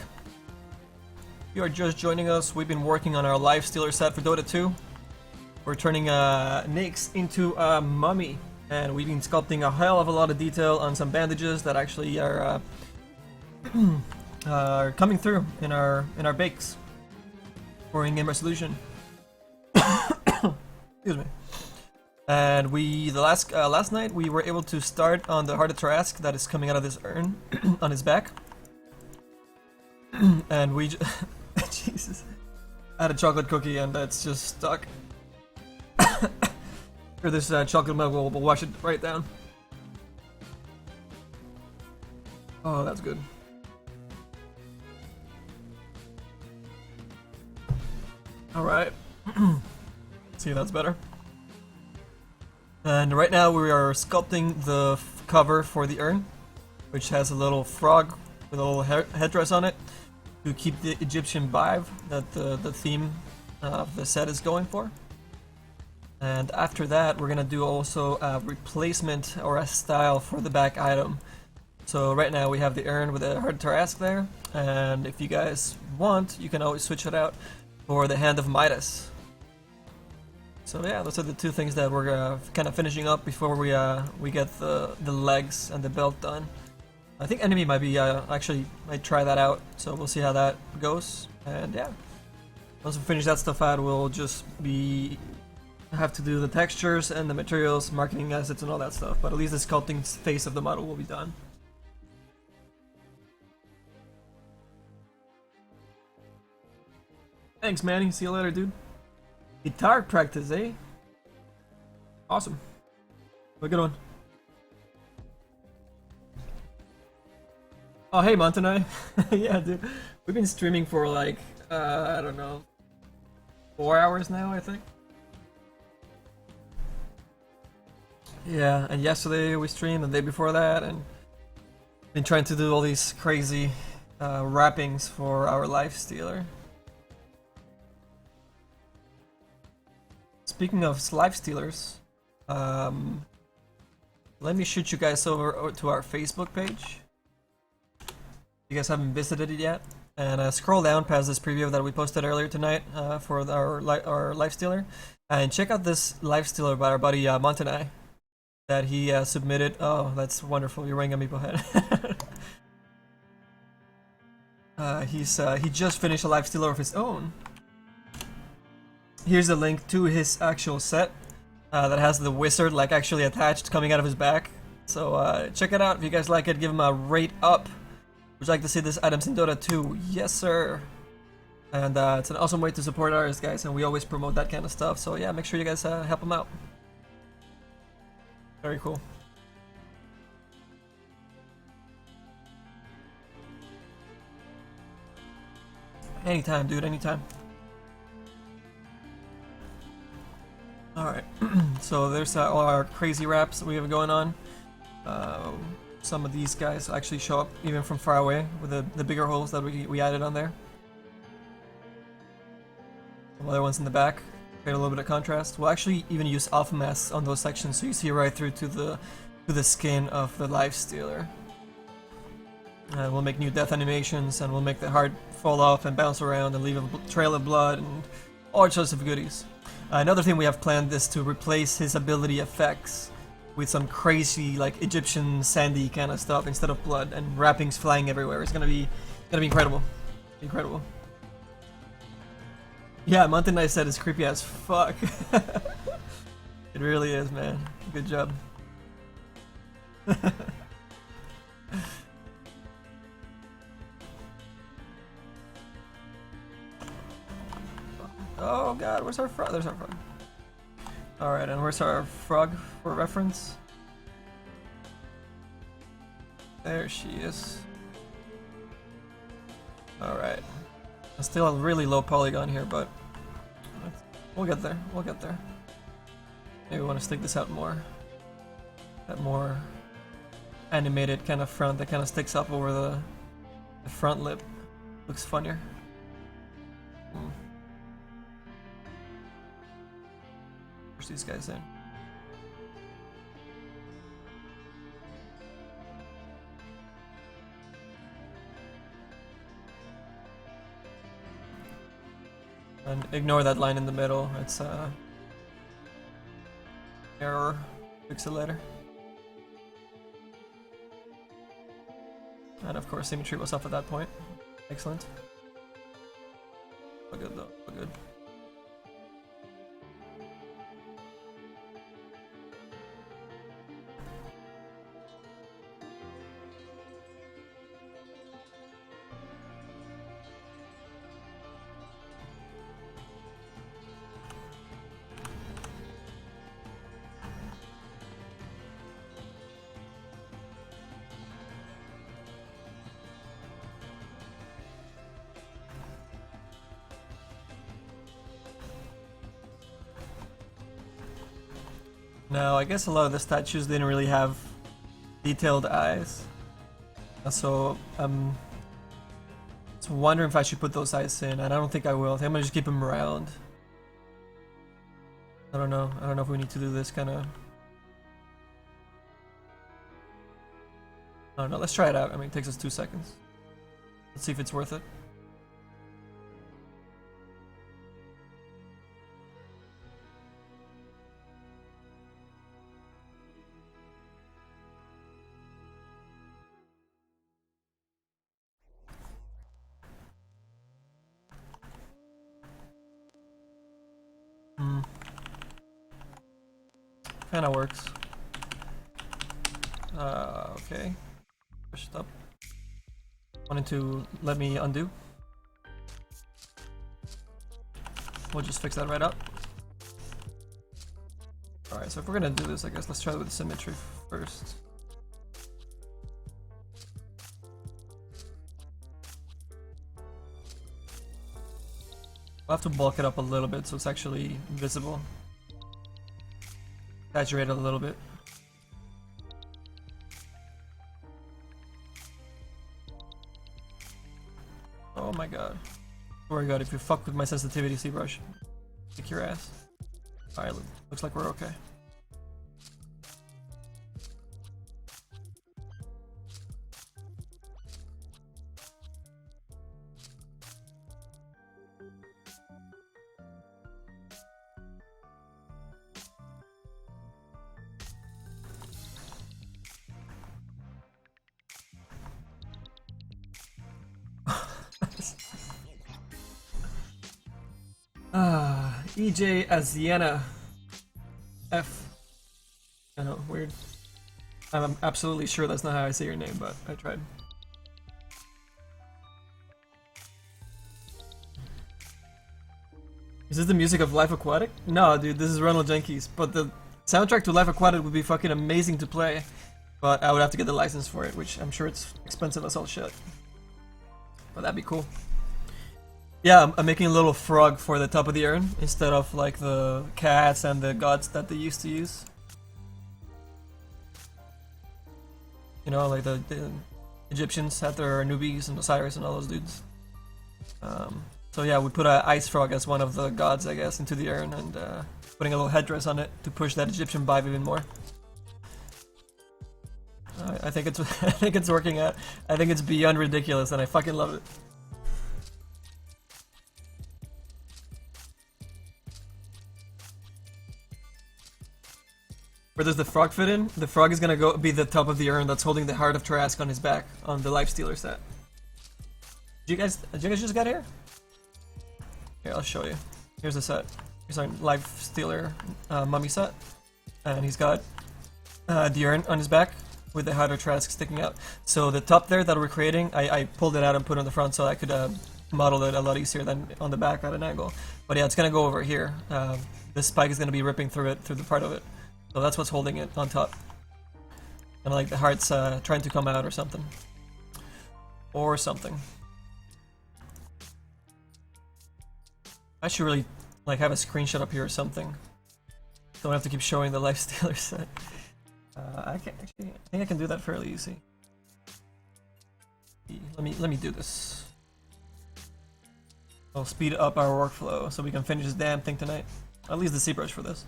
If you are just joining us, we've been working on our life stealer set for Dota 2. We're turning Naix into a mummy, and we've been sculpting a hell of a lot of detail on some bandages that actually are coming through in our bakes for in-game resolution. Excuse me. And the last night we were able to start on the Heart of Tarrasque that is coming out of this urn on his back. And we Jesus, I had a chocolate cookie and that's just stuck. Here, this chocolate milk will wash it right down. Oh, that's good. Alright. See, that's better. And right now we are sculpting the cover for the urn, which has a little frog with a little headdress on it to keep the Egyptian vibe that the theme of the set is going for. And after that, we're gonna do also a replacement or a style for the back item. So right now we have the urn with a Heart of Tarrasque there, and if you guys want, you can always switch it out for the Hand of Midas. So yeah, those are the two things that we're kind of finishing up before we get the legs and the belt done. I think enemy might be actually might try that out, so we'll see how that goes. And yeah, once we finish that stuff out, we'll just have to do the textures and the materials, marketing assets, and all that stuff. But at least the sculpting face of the model will be done. Thanks, Manny. See you later, dude. Guitar practice, eh? Awesome. Have a good one. Oh, hey, Montanai. Yeah, dude. We've been streaming for like, I don't know, 4 hours now, I think. Yeah, and yesterday we streamed, and the day before that, and been trying to do all these crazy wrappings for our life stealer. Speaking of life stealers, let me shoot you guys over to our Facebook page. You guys haven't visited it yet, and scroll down past this preview that we posted earlier tonight for our life stealer, and check out this life stealer by our buddy Montanai that he submitted. Oh, that's wonderful! You're wearing a meeple head. He just finished a life stealer of his own. Here's a link to his actual set that has the wizard like actually attached coming out of his back. So check it out if you guys like it. Give him a rate up. Would you like to see this items in Dota 2? Yes, sir. And it's an awesome way to support artists, guys, and we always promote that kind of stuff. So yeah, make sure you guys help him out. Very cool. Anytime, dude. Anytime. Alright, so there's all our crazy wraps that we have going on. Some of these guys actually show up even from far away with the bigger holes that we added on there. Some other ones in the back, create a little bit of contrast. We'll actually even use alpha masks on those sections so you see right through to the skin of the life stealer. And we'll make new death animations, and we'll make the heart fall off and bounce around and leave a trail of blood and all sorts of goodies. Another thing we have planned is to replace his ability effects with some crazy like Egyptian sandy kind of stuff instead of blood and wrappings flying everywhere. It's gonna be incredible. Incredible. Yeah, Montanai said it's creepy as fuck. It really is, man. Good job. Oh god, where's our frog? There's our frog. Alright, and where's our frog for reference? There she is. Alright. Still a really low polygon here, but we'll get there. We'll get there. Maybe we want to stick this out more. That more animated kind of front that kind of sticks up over the front lip. Looks funnier. Push these guys in. And ignore that line in the middle. It's error. Fix it later. And of course, symmetry was off at that point. Excellent. All good though. All good. Now, I guess a lot of the statues didn't really have detailed eyes. So, I'm just wondering if I should put those eyes in, and I don't think I will. I think I'm gonna just keep them around. I don't know. I don't know if we need to do this kind of... I don't know. Let's try it out. I mean, it takes us 2 seconds. Let's see if it's worth it. Kinda works. Okay. Push it up. Wanted to let me undo. We'll just fix that right up. Alright, so if we're gonna do this, I guess let's try with symmetry first. We'll have to bulk it up a little bit so it's actually visible. Exaggerate it a little bit. Oh my god. Oh my god, if you fuck with my sensitivity, Zbrush, kick your ass. Alright, looks like we're okay. EJ Aziena F. I know, weird. I'm absolutely sure that's not how I say your name, but I tried. Is this the music of Life Aquatic? No, dude, this is Ronald Jenkins. But the soundtrack to Life Aquatic would be fucking amazing to play. But I would have to get the license for it, which I'm sure it's expensive as all shit. But that'd be cool. Yeah, I'm making a little frog for the top of the urn instead of like the cats and the gods that they used to use. You know, like the Egyptians had their Anubis and Osiris and all those dudes. So yeah, we put an ice frog as one of the gods, I guess, into the urn and putting a little headdress on it to push that Egyptian vibe even more. I think it's I think it's working out. I think it's beyond ridiculous, and I fucking love it. Where does the frog fit in? The frog is gonna go be the top of the urn that's holding the heart of Trask on his back on the Lifestealer set. Did you guys just get here? Here, I'll show you. Here's the set. Here's our Lifestealer mummy set, and he's got the urn on his back with the heart of Trask sticking out. So the top there that we're creating, I pulled it out and put it on the front so I could model it a lot easier than on the back at an angle. But yeah, it's gonna go over here. This spike is gonna be ripping through the part of it. So that's what's holding it on top. And like the heart's trying to come out or something. Or something. I should really like have a screenshot up here or something. Don't have to keep showing the Lifestealer set. I think I can do that fairly easy. Let me do this. I'll speed up our workflow so we can finish this damn thing tonight. I'll use the Zbrush for this.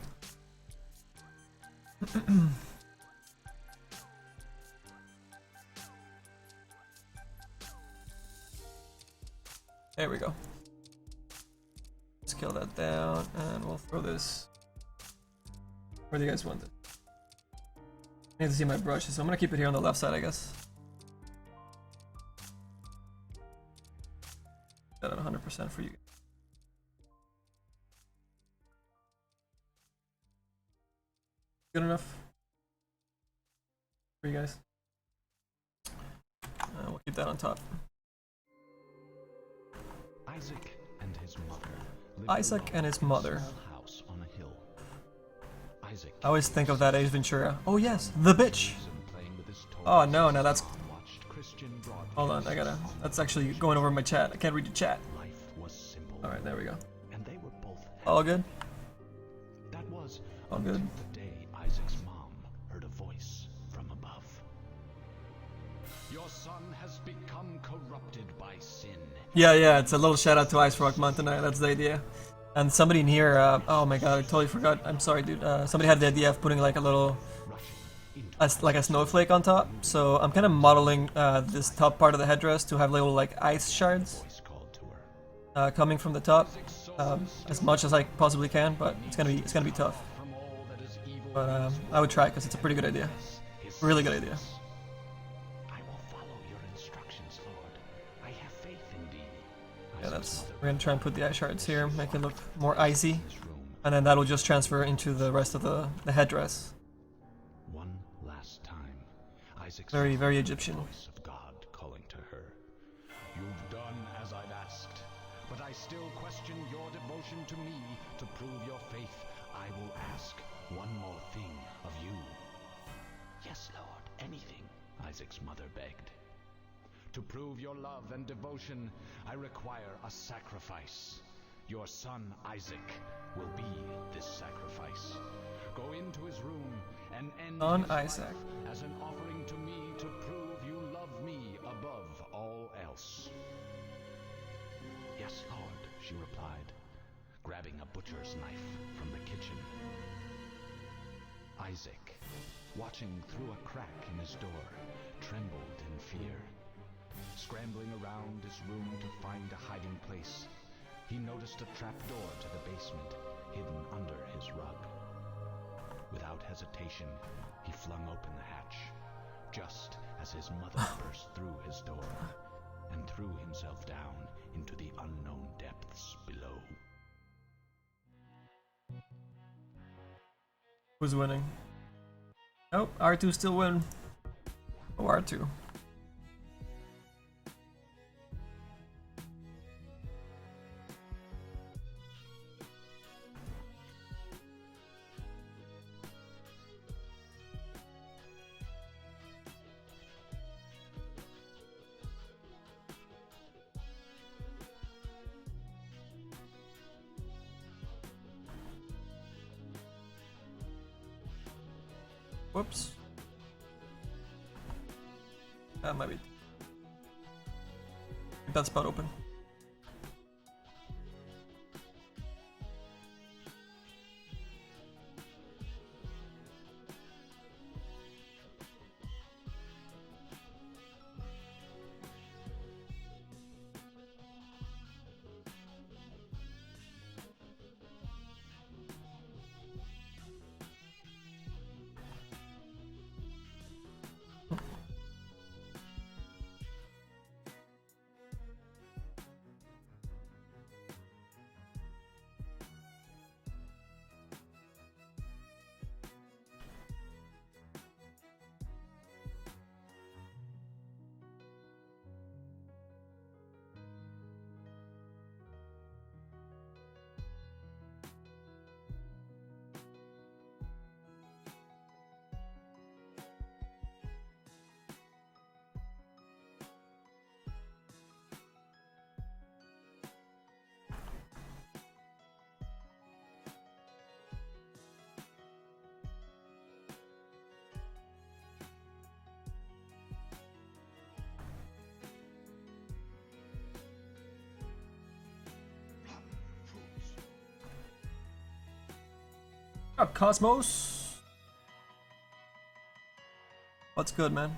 There we go. Scale that down, and we'll throw this. Where do you guys want it? I need to see my brushes, so I'm gonna keep it here on the left side, I guess. Got it 100% for you. Good enough for you guys. We'll keep that on top. Isaac and his mother. Isaac and his mother. House on a hill. Isaac I always think of that Ace Ventura. Oh yes, the bitch. Oh no, no, that's. Hold on, I gotta. That's actually going over my chat. I can't read the chat. All right, there we go. And they were both all good. That was all good. The day Isaac's mom heard a voice from above. Your son has become corrupted by sin. Yeah, yeah, it's a little shout out to Ice Rock Mountain. That's the idea. And somebody in here, oh my god, I totally forgot. I'm sorry, dude. Somebody had the idea of putting like a little, like a snowflake on top. So I'm kind of modeling this top part of the headdress to have little like ice shards coming from the top, as much as I possibly can. But it's gonna be tough. But I would try because it's a pretty good idea, really good idea. Yeah, we're gonna try and put the ice shards here, make it look more icy, and then that'll just transfer into the rest of the headdress. One last time, Isaac's very Egyptian. Voice of God calling to her. You've done as I've asked, but I still question your devotion to me. To prove your faith, I will ask one more thing of you. Yes, Lord, anything, Isaac's mother begged. To prove your love and devotion, I require a sacrifice. Your son, Isaac, will be this sacrifice. Go into his room and end his Isaac. life as an offering to me to prove you love me above all else. Yes, Lord, she replied, grabbing a butcher's knife from the kitchen. Isaac, watching through a crack in his door, trembled in fear. Scrambling around his room to find a hiding place, he noticed a trapdoor to the basement hidden under his rug. Without hesitation, he flung open the hatch, just as his mother burst through his door and threw himself down into the unknown depths below. Who's winning? Oh, R2 still win. Oh, R2. Whoops. That might be. Keep that spot open. What up, Cosmos? What's good, man?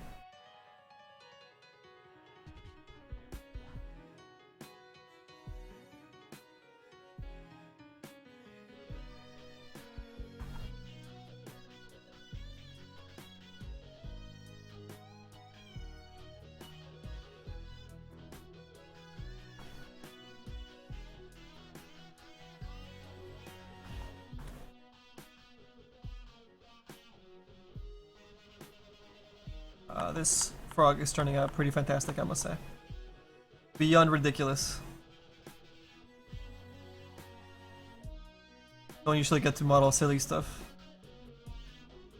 This frog is turning out pretty fantastic, I must say. Beyond ridiculous. Don't usually get to model silly stuff.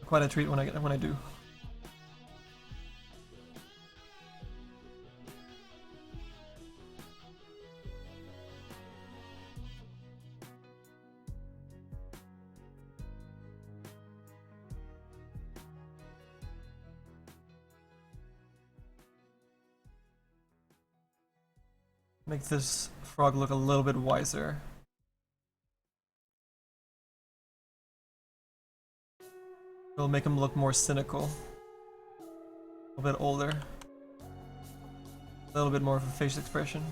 Quite a treat when I do. Make this frog look a little bit wiser. It'll make him look more cynical. A little bit older. A little bit more of a facial expression.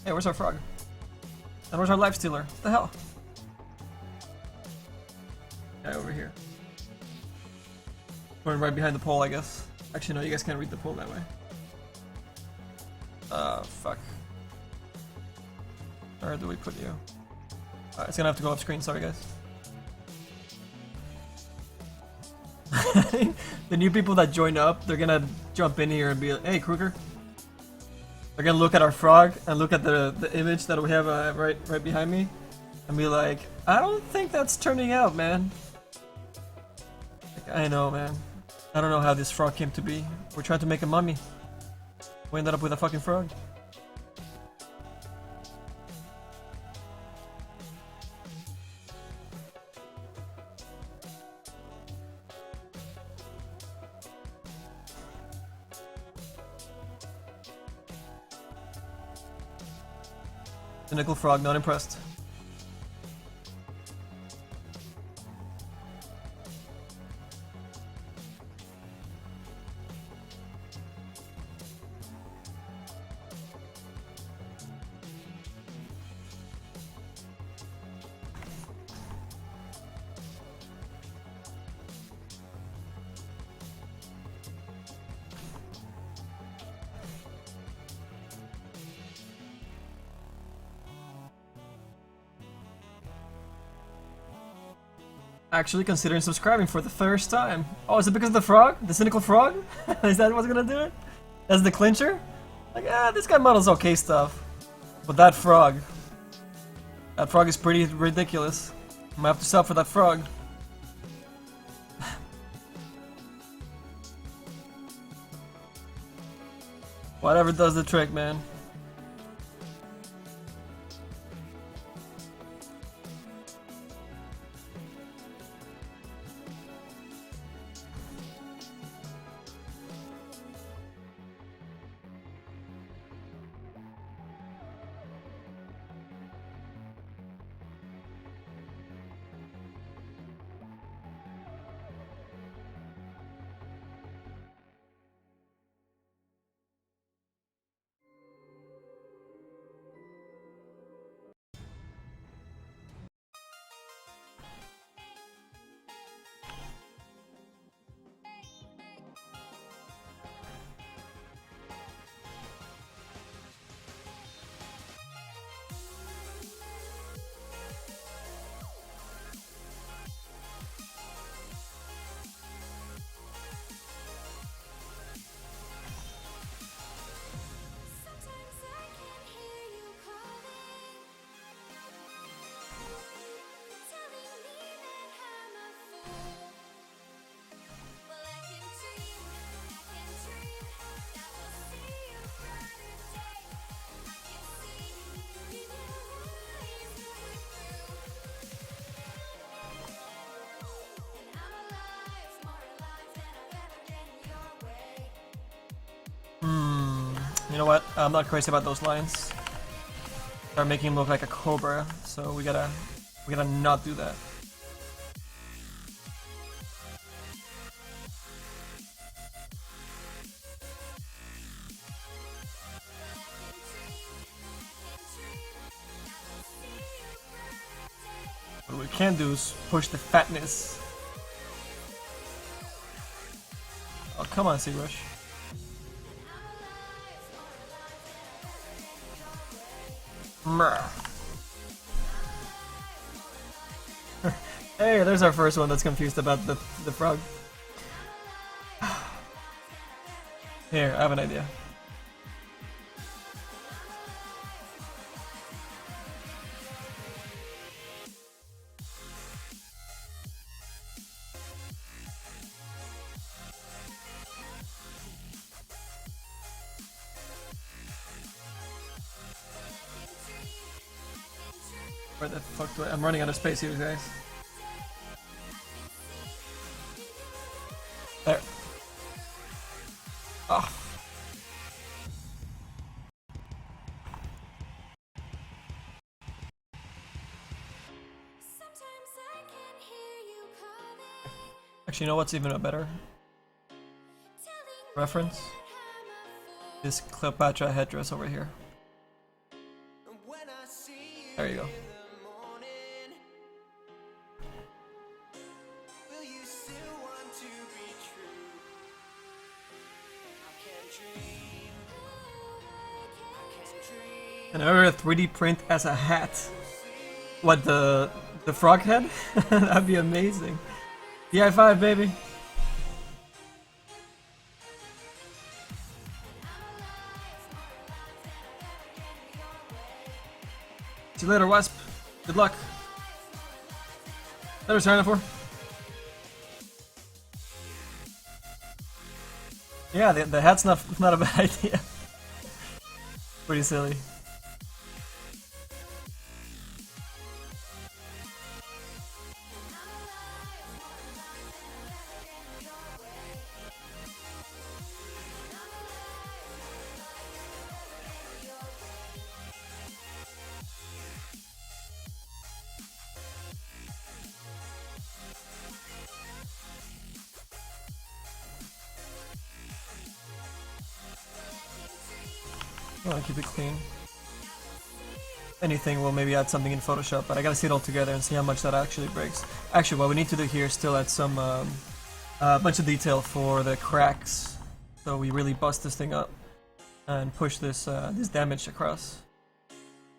Hey, where's our frog? And where's our life stealer? What the hell? Guy over here. Going right behind the pole, I guess. Actually, no, you guys can't read the pole that way. Fuck. Where do we put you? It's gonna have to go off screen, sorry guys. The new people that join up, they're gonna jump in here and be like, hey Kruger. They're gonna look at our frog and look at the image that we have right behind me and be like, I don't think that's turning out, man. Like, I know, man. I don't know how this frog came to be. We're trying to make a mummy. We ended up with a fucking frog. The nickel frog, not impressed. Actually considering subscribing for the first time. Oh, is it because of the frog? The cynical frog? Is that what's gonna do it? That's the clincher? Like, this guy models okay stuff. But that frog is pretty ridiculous. I'm gonna have to sell for that frog. Whatever does the trick, man. You know what? I'm not crazy about those lines. They're making him look like a cobra, so we gotta not do that. What we can do is push the fatness. Oh, come on, Zbrush. Hey, there's our first one that's confused about the frog. Here, I have an idea. Where the fuck do I'm running out of space here, guys. There. Oh. Actually, you know what's even a better reference? This Cleopatra headdress over here. There you go. And another 3D print as a hat. What, the frog head? That'd be amazing. DI5, baby. See you later, Wasp. Good luck. Later, Tyrannosaur. Yeah, the hat's not a bad idea. Pretty silly. I want to keep it clean. Anything will maybe add something in Photoshop, but I gotta see it all together and see how much that actually breaks. Actually, what we need to do here is still add some bunch of detail for the cracks, so we really bust this thing up and push this this damage across.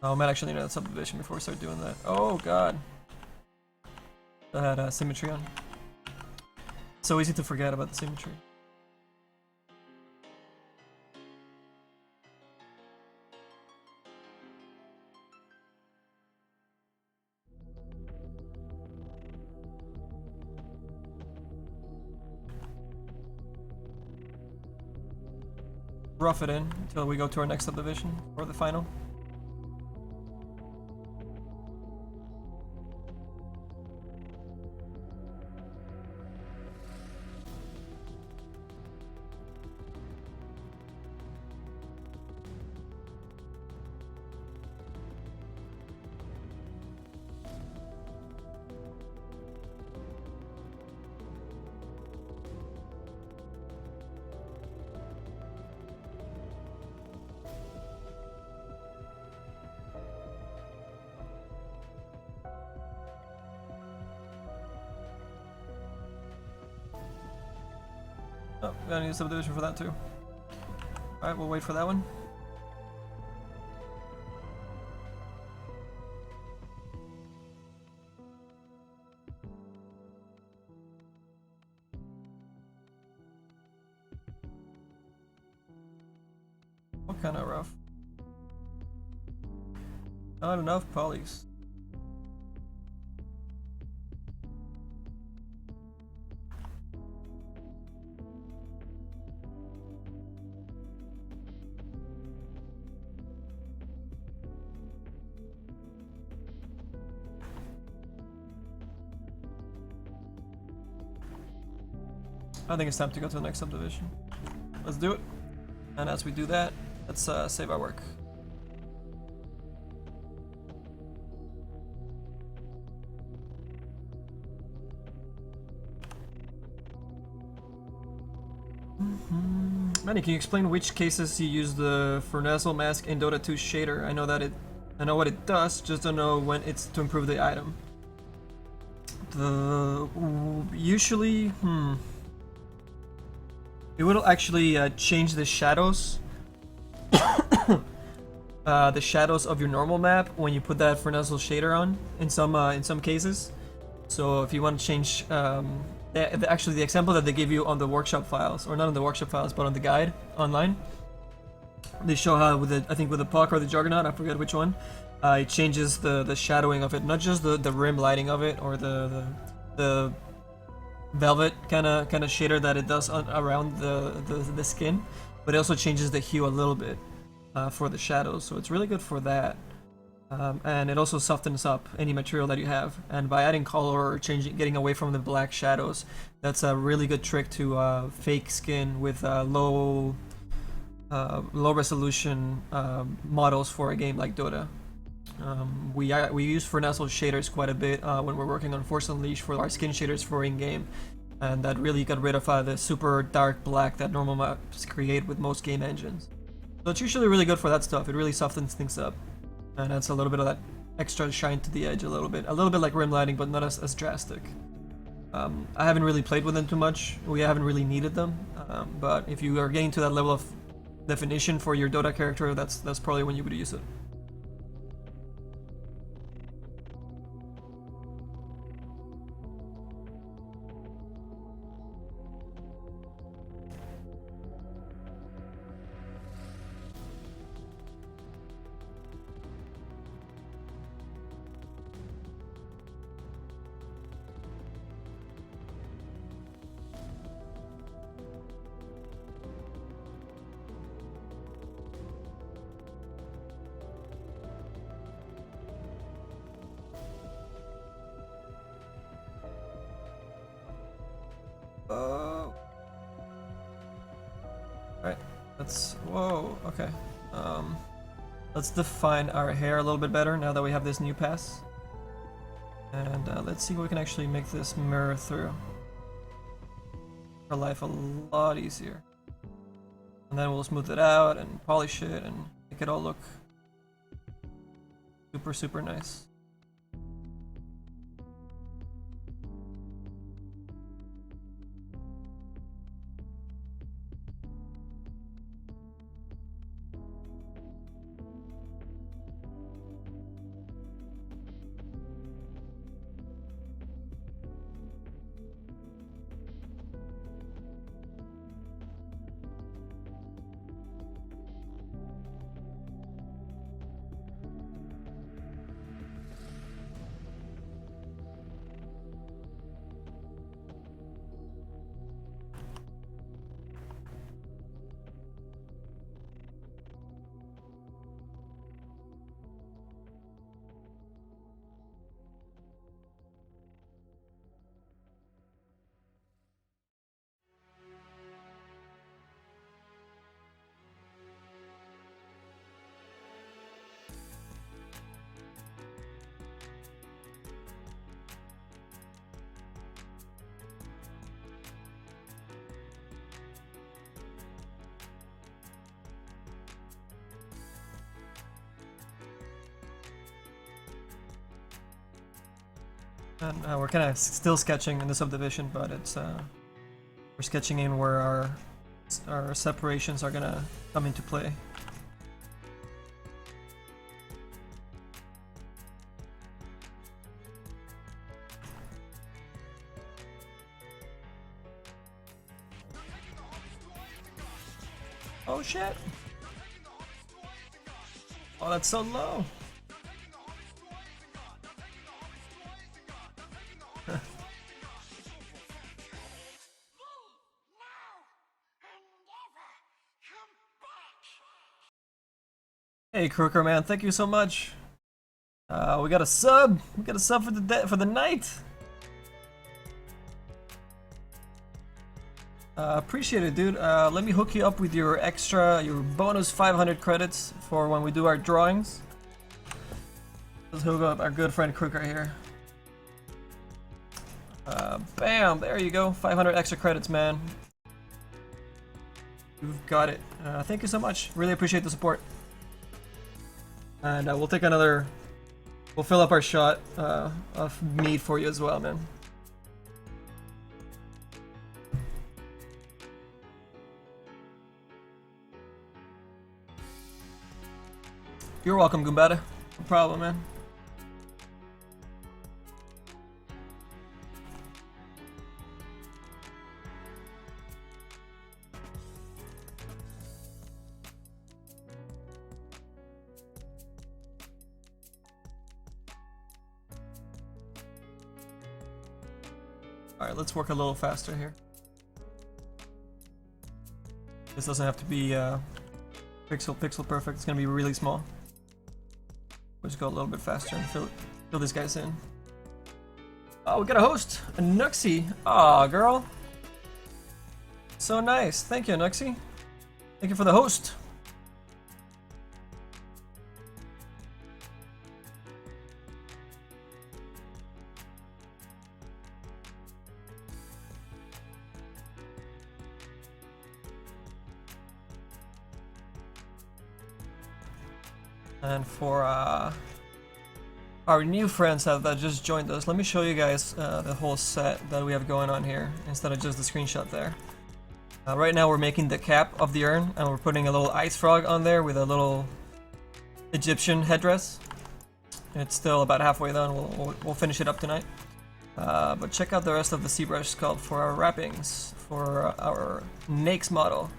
I might actually need a subdivision before we start doing that. Oh god, that had symmetry on. So easy to forget about the symmetry. Rough it in until we go to our next subdivision or the final. Oh, gotta need a subdivision for that too. Alright, we'll wait for that one. What kind of rough? Not enough polys. I think it's time to go to the next subdivision. Let's do it. And as we do that, let's save our work. Manny, can you explain which cases you use the Furnazzle mask in Dota 2 shader? I know what it does, just don't know when it's to improve the item. Usually, it will actually change the shadows, the shadows of your normal map when you put that Furnazzle shader on. In some cases, So if you want to change, actually the example that they give you on the workshop files, or not on the workshop files, but on the guide online, they show how with the, I think with the puck or the juggernaut, I forget which one, it changes the shadowing of it, not just the rim lighting of it or the velvet kind of shader that it does around the skin, but it also changes the hue a little bit for the shadows. So it's really good for that. And it also softens up any material that you have, and by adding color or getting away from the black shadows, that's a really good trick to fake skin with low resolution models for a game like Dota. We use Fornazzle shaders quite a bit when we're working on Force Unleashed for our skin shaders for in-game, and that really got rid of the super dark black that normal maps create with most game engines. So it's usually really good for that stuff. It really softens things up, and adds a little bit of that extra shine to the edge a little bit like rim lighting, but not as drastic. I haven't really played with them too much. We haven't really needed them, but if you are getting to that level of definition for your Dota character, that's probably when you would use it. Alright, whoa, okay. Let's define our hair a little bit better now that we have this new pass. And let's see what we can actually make this mirror through. Our life a lot easier. And then we'll smooth it out and polish it and make it all look super nice. And we're kind of still sketching in the subdivision, but it's we're sketching in where our separations are gonna come into play. Oh shit! Oh, that's so low. Hey Crooker man, thank you so much. We got a sub. We got a sub for the night. Appreciate it, dude. Let me hook you up with your bonus 500 credits for when we do our drawings. Let's hook up our good friend Crooker here. Bam! There you go. 500 extra credits, man. You've got it. Thank you so much. Really appreciate the support. And we'll take another. We'll fill up our shot of meat for you as well, man. You're welcome, Goombata. No problem, man. Alright, let's work a little faster here. This doesn't have to be pixel perfect, it's gonna be really small. We'll just go a little bit faster and fill these guys in. Oh, we got a host! A Nuxie! Aw, girl! So nice! Thank you, Nuxie! Thank you for the host! And for our new friends that just joined us, let me show you guys the whole set that we have going on here, instead of just the screenshot there. Right now we're making the cap of the urn, and we're putting a little ice frog on there with a little Egyptian headdress. It's still about halfway done, we'll finish it up tonight. But check out the rest of the Zbrush sculpt for our wrappings, for our Naix model.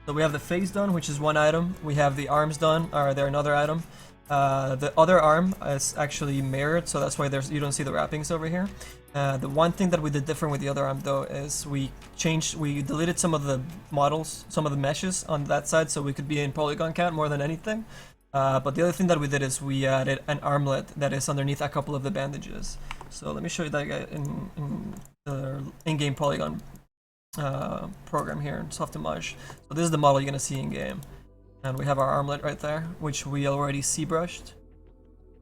So we have the face done, which is one item. We have the arms done, or they're another item. The other arm is actually mirrored, so that's why you don't see the wrappings over here. The one thing that we did different with the other arm though is we deleted some of the models, some of the meshes on that side, so we could be in polygon count more than anything. But the other thing that we did is we added an armlet that is underneath a couple of the bandages. So let me show you that guy in the in-game polygon program here in Softimage. So this is the model you're gonna see in game, and we have our armlet right there, which we already Zbrushed.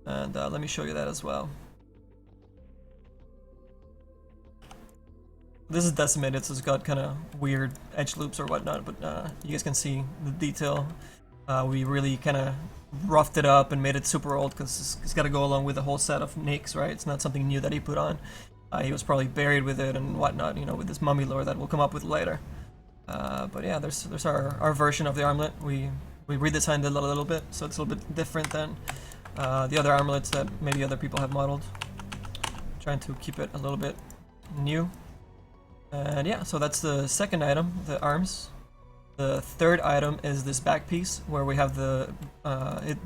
And let me show you that as well. This is decimated, so it's got kind of weird edge loops or whatnot, but you guys can see the detail. We really kind of roughed it up and made it super old because it's got to go along with the whole set of Naix, right? It's not something new that he put on. He was probably buried with it and whatnot, you know, with this mummy lore that we'll come up with later. But yeah, there's our version of the armlet. We redesigned it a little bit, so it's a little bit different than the other armlets that maybe other people have modeled. Trying to keep it a little bit new. And yeah, so that's the second item, the arms. The third item is this back piece where we have the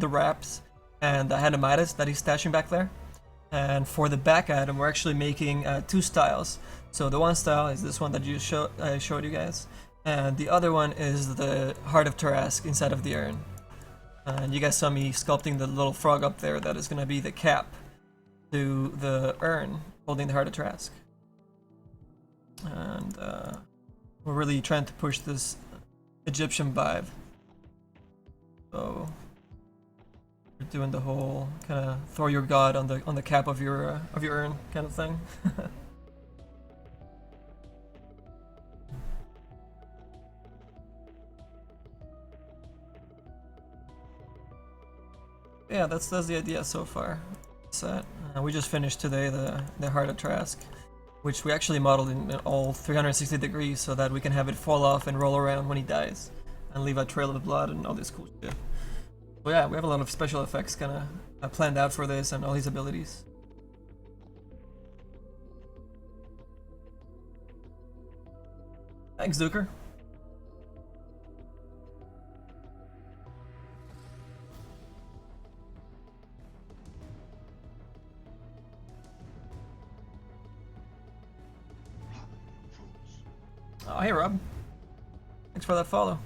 wraps and the Hanamitis that he's stashing back there. And for the back item, we're actually making two styles. So the one style is this one that I showed you guys, and the other one is the Heart of Tarrasque inside of the urn. And you guys saw me sculpting the little frog up there that is going to be the cap to the urn holding the Heart of Tarrasque. And we're really trying to push this Egyptian vibe. So we're doing the whole kind of throw your god on the cap of your urn kind of thing. Yeah, that's the idea so far. Set. We just finished today the Heart of Tarrasque, which we actually modeled in all 360 degrees so that we can have it fall off and roll around when he dies and leave a trail of blood and all this cool shit. So yeah, we have a lot of special effects kind of planned out for this and all his abilities. Thanks, Duker. Oh, hey Rob. Thanks for that follow.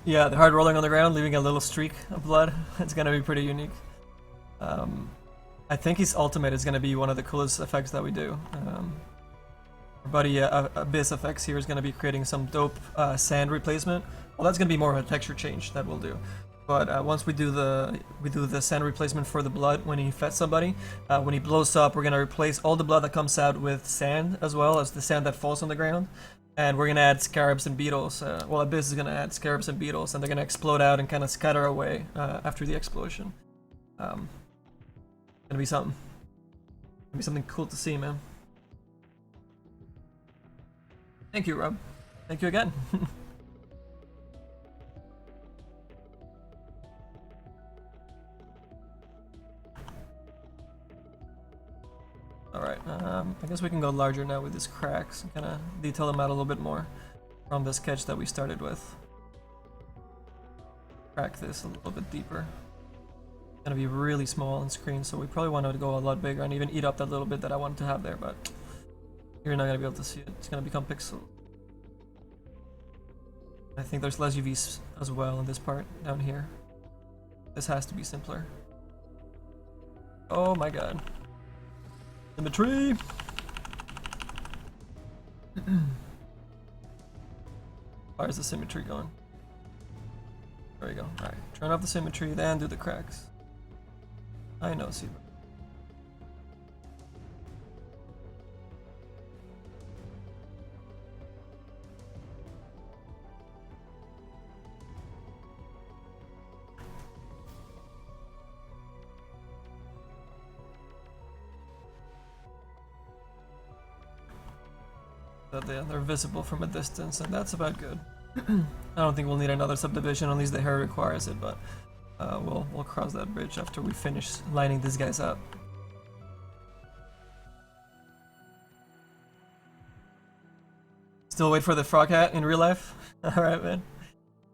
Yeah, the heart rolling on the ground, leaving a little streak of blood. It's gonna be pretty unique. I think his ultimate is gonna be one of the coolest effects that we do. Our buddy Abyss Effects here is gonna be creating some dope sand replacement. Well, that's gonna be more of a texture change that we'll do. But once we do the sand replacement for the blood when he fets somebody, when he blows up, we're gonna replace all the blood that comes out with sand as well as the sand that falls on the ground. And we're gonna add scarabs and beetles. Well, Abyss is gonna add scarabs and beetles, and they're gonna explode out and kind of scatter away after the explosion. Gonna be something. Gonna be something cool to see, man. Thank you, Rob. Thank you again. Alright, I guess we can go larger now with these cracks and kind of detail them out a little bit more from the sketch that we started with. crack this a little bit deeper. It's gonna be really small on screen, so we probably want to go a lot bigger and even eat up that little bit that I wanted to have there, but you're not gonna be able to see it. It's gonna become pixel. I think there's less UVs as well in this part down here. This has to be simpler. Oh my god. Symmetry! Where's the symmetry going? There we go. Alright, turn off the symmetry, then do the cracks. I know, Zbrush. They're visible from a distance, and that's about good. I don't think we'll need another subdivision, at least the hair requires it, but we'll cross that bridge after we finish lining these guys up. Still wait for the frog hat in real life? Alright, man.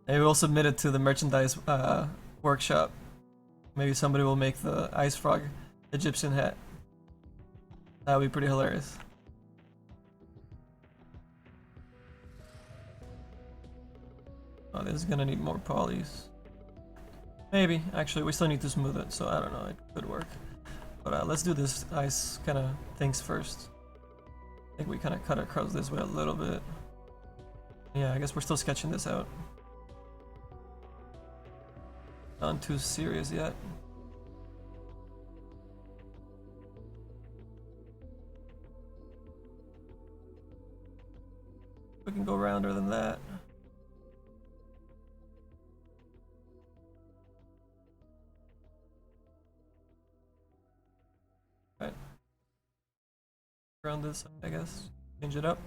Maybe we'll submit it to the merchandise workshop. Maybe somebody will make the ice frog Egyptian hat. That would be pretty hilarious. Oh, this is gonna need more polys. Maybe. Actually, we still need to smooth it, so I don't know. It could work. But let's do this ice kind of things first. I think we kind of cut across this way a little bit. Yeah, I guess we're still sketching this out. Not too serious yet. We can go rounder than that. Right. Around this, I guess. Change it up.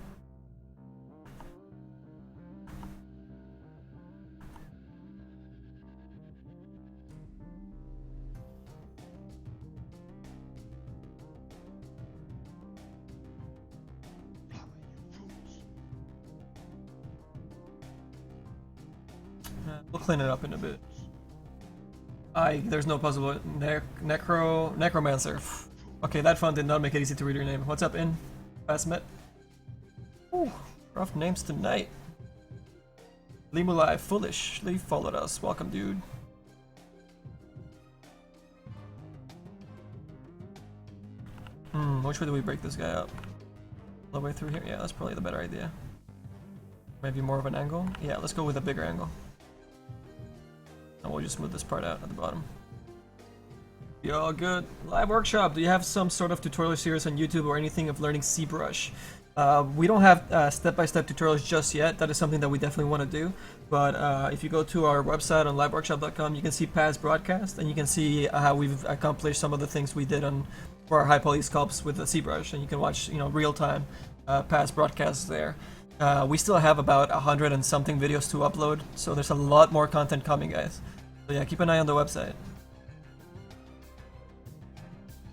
We'll clean it up in a bit. There's no possible necromancer. Okay, that font did not make it easy to read your name. What's up, In? Fast met. Ooh, rough names tonight. Limulai foolishly followed us. Welcome, dude. Which way do we break this guy up? All the way through here? Yeah, that's probably the better idea. Maybe more of an angle? Yeah, let's go with a bigger angle. And we'll just smooth this part out at the bottom. Be all good. LiveWorkshop, do you have some sort of tutorial series on YouTube or anything of learning Zbrush? We don't have step-by-step tutorials just yet. That is something that we definitely want to do. But if you go to our website on liveworkshop.com, you can see past broadcasts, and you can see how we've accomplished some of the things we did for our high poly sculpts with the Zbrush, and you can watch, real-time past broadcasts there. We still have about 100 and something videos to upload, so there's a lot more content coming, guys. So yeah, keep an eye on the website.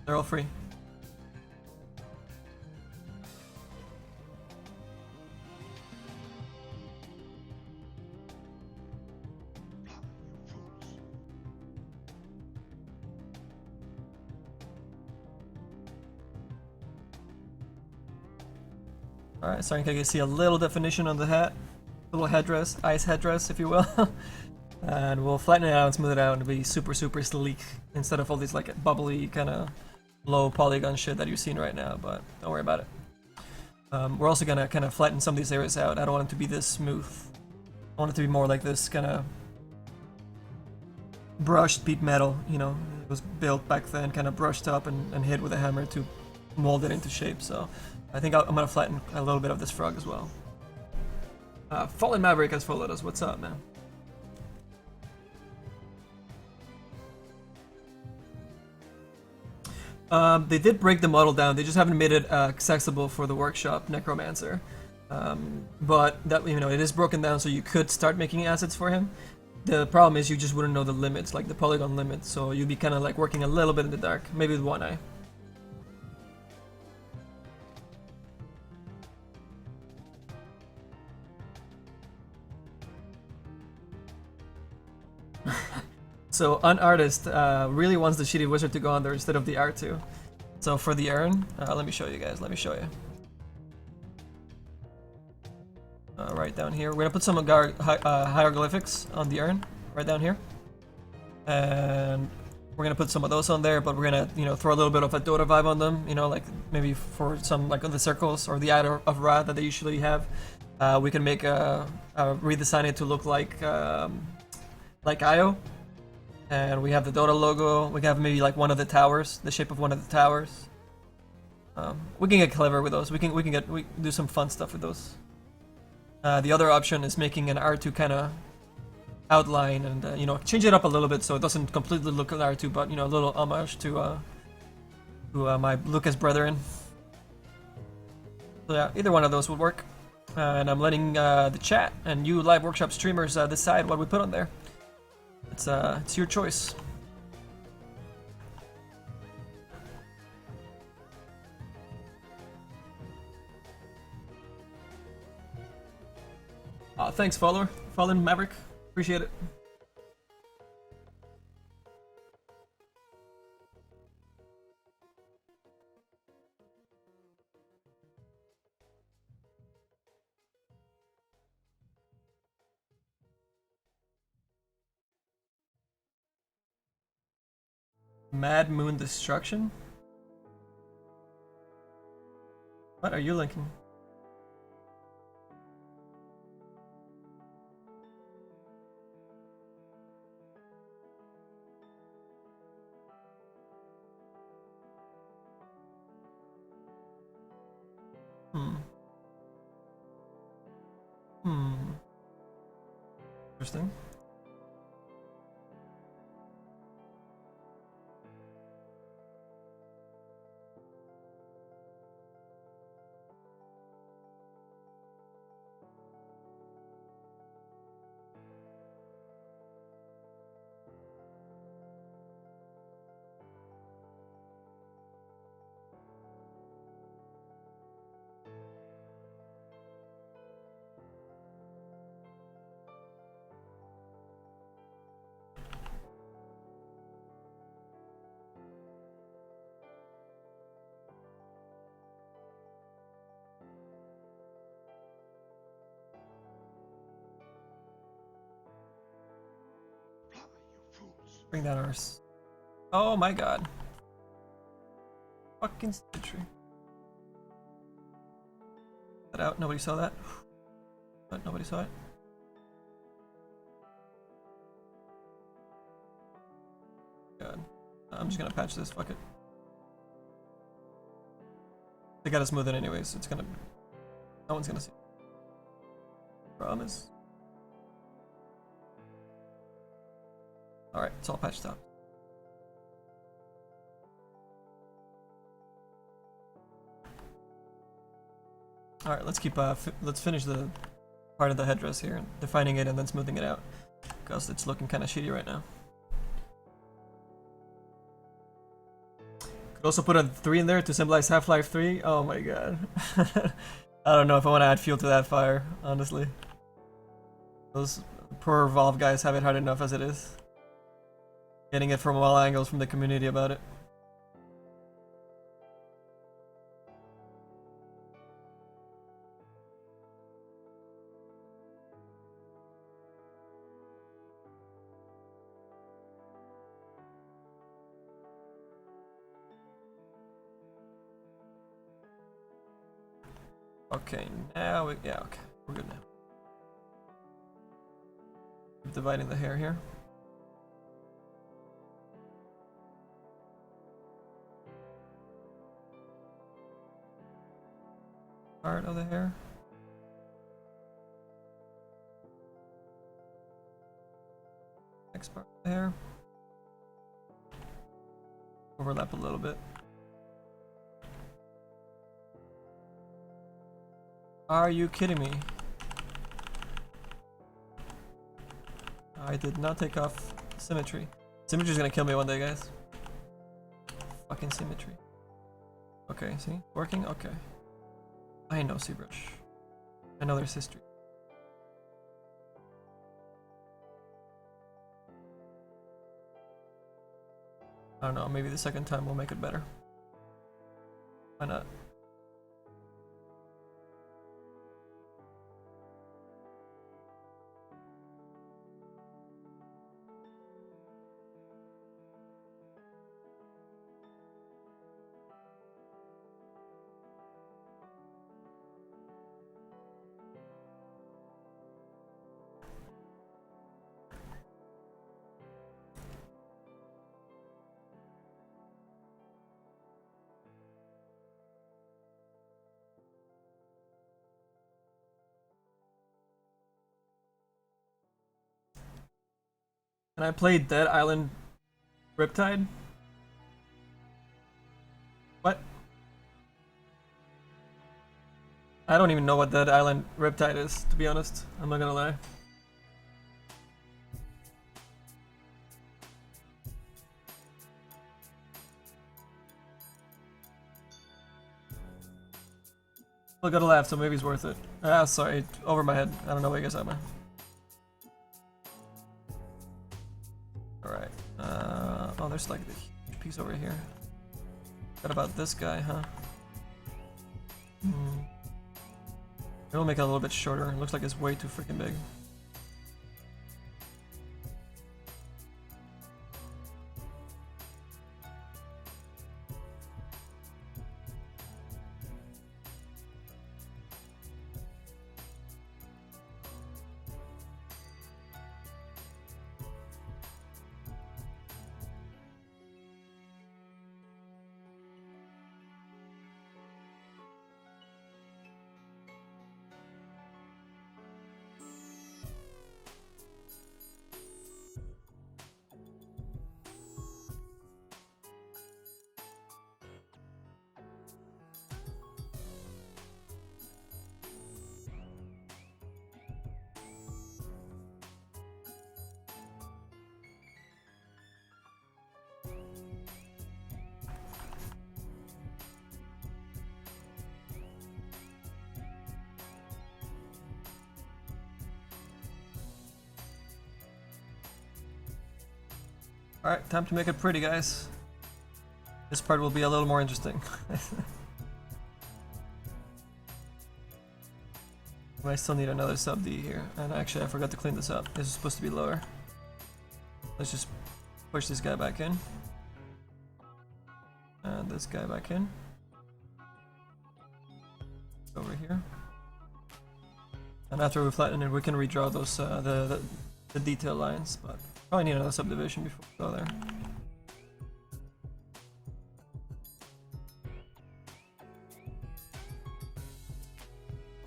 They're all free. Alright, starting to see a little definition on the hat. Little headdress, ice headdress, if you will. And we'll flatten it out and smooth it out and be super, super sleek instead of all these like bubbly kind of low polygon shit that you're seeing right now, but don't worry about it. We're also gonna kind of flatten some of these areas out. I don't want it to be this smooth. I want it to be more like this kind of brushed peat metal, it was built back then, kind of brushed up and hit with a hammer to mold it into shape. So I think I'm gonna flatten a little bit of this frog as well. Fallen Maverick has followed us. What's up, man? They did break the model down. They just haven't made it accessible for the workshop Necromancer. But that it is broken down, so you could start making assets for him. The problem is you just wouldn't know the limits, like the polygon limits. So you'd be kind of like working a little bit in the dark, maybe with one eye. So Unartist really wants the Shitty Wizard to go on there instead of the R2. So for the urn, let me show you guys. Let me show you. Right down here, we're gonna put some hieroglyphics on the urn, right down here, and we're gonna put some of those on there. But we're gonna, you know, throw a little bit of a Dota vibe on them. You know, like maybe for some like on the circles or the eye of Ra that they usually have. We can make redesign it to look like Io. And we have the Dota logo. We have maybe like one of the towers, the shape of one of the towers. We can get clever with those. We can do some fun stuff with those. The other option is making an R2 kind of outline and you know, change it up a little bit so it doesn't completely look like R2, but you know, a little homage to my Lucas brethren. So yeah, either one of those would work. And I'm letting the chat and you LiveWorkshop streamers decide what we put on there. It's your choice. Thanks, Fallen Maverick. Appreciate it. Mad Moon Destruction? What are you linking? Interesting. Bring that arse. Oh my god. Fucking symmetry. That out. Nobody saw that. But nobody saw it. God. I'm just gonna patch this. Fuck it. They gotta smooth it anyways. So it's gonna. No one's gonna see. Promise. Alright, it's all patched up. Alright, let's keep let's finish the part of the headdress here, defining it and then smoothing it out, because it's looking kind of shitty right now. Could also put a 3 in there to symbolize Half-Life 3. Oh my god. I don't know if I want to add fuel to that fire, honestly. Those poor Valve guys have it hard enough as it is. Getting it from all angles from the community about it. Okay, now yeah, okay, we're good now. Keep dividing the hair here. Part of the hair. Next part of the hair. Overlap a little bit. Are you kidding me? I did not take off symmetry. Symmetry's gonna kill me one day, guys. Fucking symmetry. Okay, see? Working? Okay. I know Zbrush. I know there's history. I don't know, maybe the second time will make it better. Why not? And I played Dead Island Riptide. What? I don't even know what Dead Island Riptide is, to be honest. I'm not gonna lie. Still got a laugh, so maybe it's worth it. Ah, sorry, over my head. I don't know what you guys have. Alright. Oh, there's like the huge piece over here. What about this guy, huh? It'll make it a little bit shorter. It looks like it's way too freaking big. Alright, time to make it pretty, guys. This part will be a little more interesting. I still need another sub D here. And actually, I forgot to clean this up. This is supposed to be lower. Let's just push this guy back in. And this guy back in. Over here. And after we flatten it, we can redraw those the detail lines, but probably need another subdivision before we go there.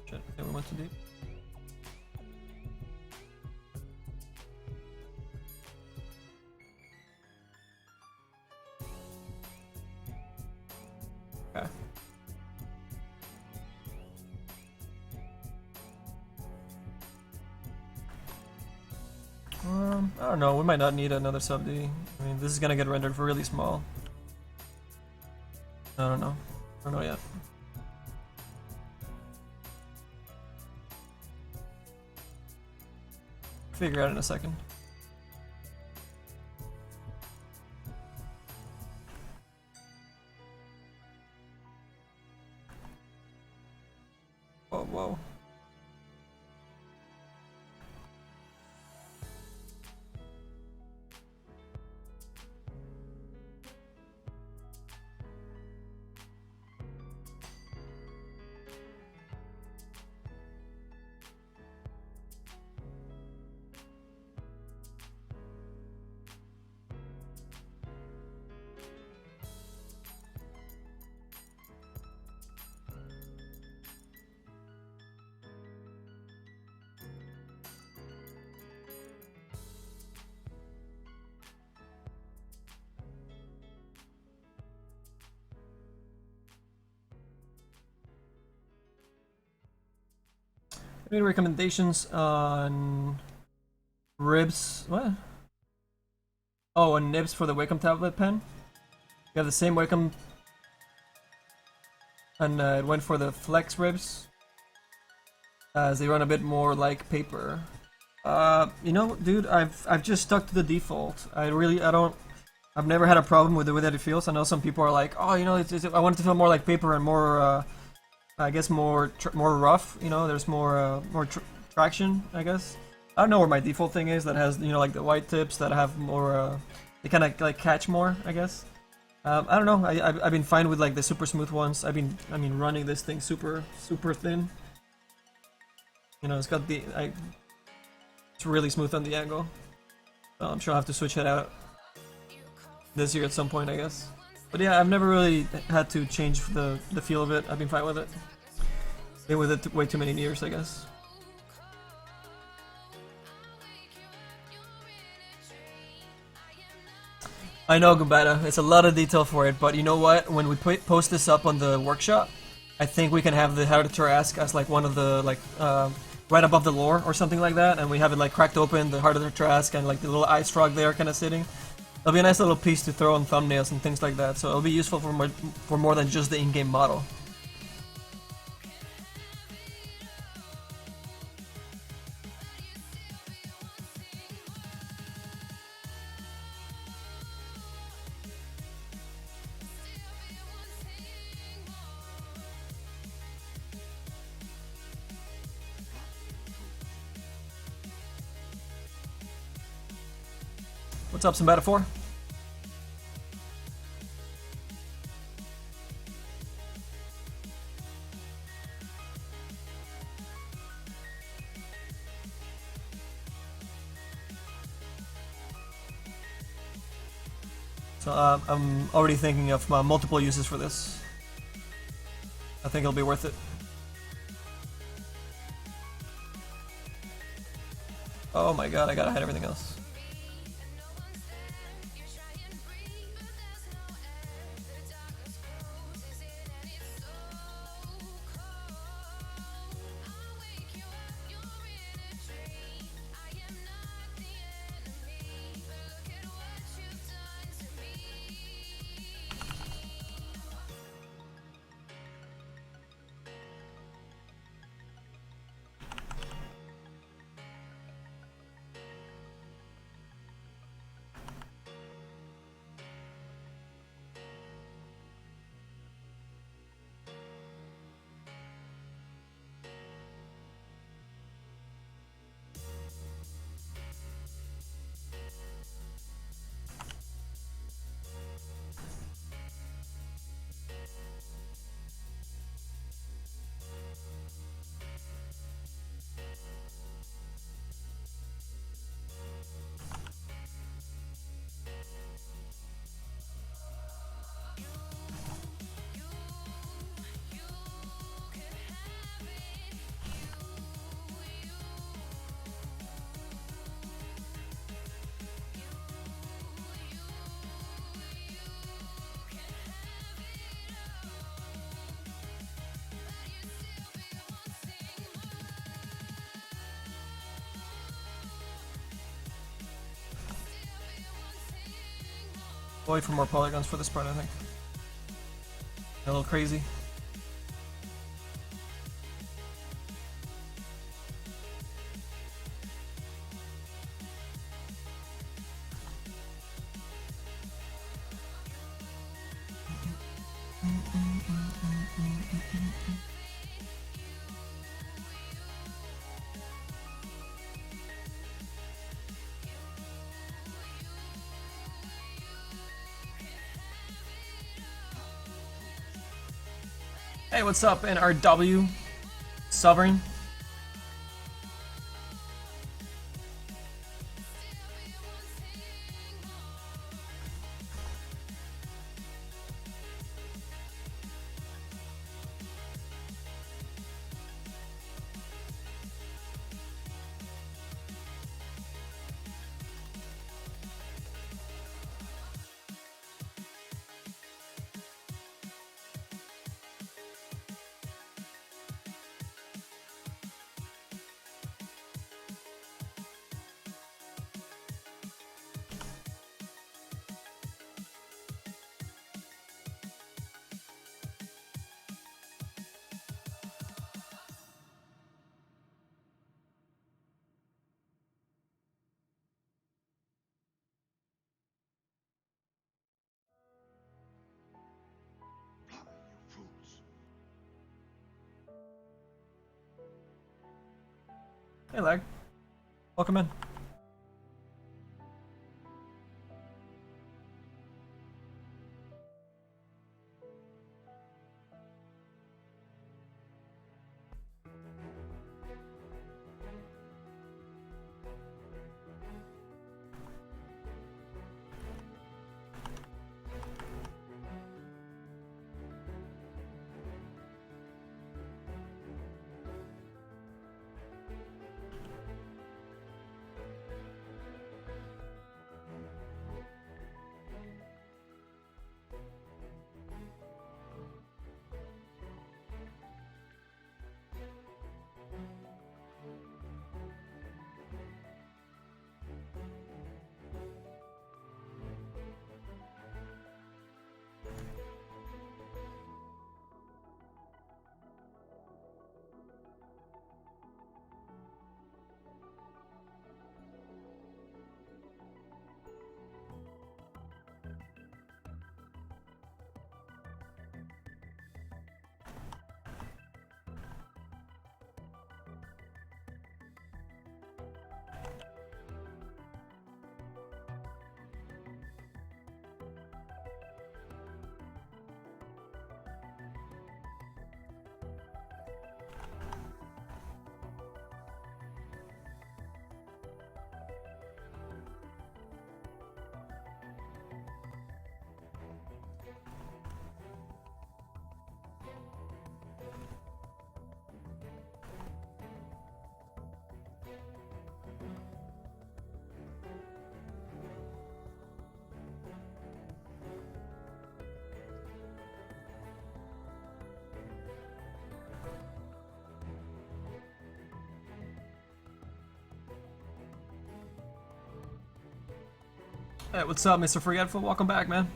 Shit, I think we went too deep. Okay. I don't know, we might not need another sub D. I mean, this is gonna get rendered for really small. I don't know. I don't know yet. Figure out in a second. Whoa, whoa. Any recommendations on ribs? What? Oh, and nibs for the Wacom tablet pen. You have the same Wacom, and it went for the flex ribs, as they run a bit more like paper. You know, dude, I've just stuck to the default. I don't. I've never had a problem with the way that it feels. I know some people are like, oh, you know, I want it to feel more like paper and more, I guess more rough. You know, there's more traction. I guess I don't know where my default thing is that has, you know, like the white tips that have more. They kind of like catch more. I guess. I don't know. I've been fine with like the super smooth ones. I mean running this thing super thin. You know, it's got it's really smooth on the angle. So I'm sure I'll have to switch it out this year at some point, I guess. But yeah, I've never really had to change the feel of it. I've been fine with it. Been with it way too many years, I guess. I know, Gumbata, it's a lot of detail for it, but you know what? When we post this up on the workshop, I think we can have the How to Trask as like one of the like right above the lore or something like that, and we have it like cracked open, the Heart of the Trask, and like the little ice frog there kind of sitting. It'll be a nice little piece to throw on thumbnails and things like that, so it'll be useful for more than just the in-game model. What's up, Symbata 4? So I'm already thinking of multiple uses for this. I think it'll be worth it. Oh my god, I gotta hide everything else. Wait for more polygons for this part, I think. A little crazy. Hey, what's up, NRW? Sovereign? Hey, Lag. Welcome in. Hey, what's up, Mr. Forgetful? Welcome back, man.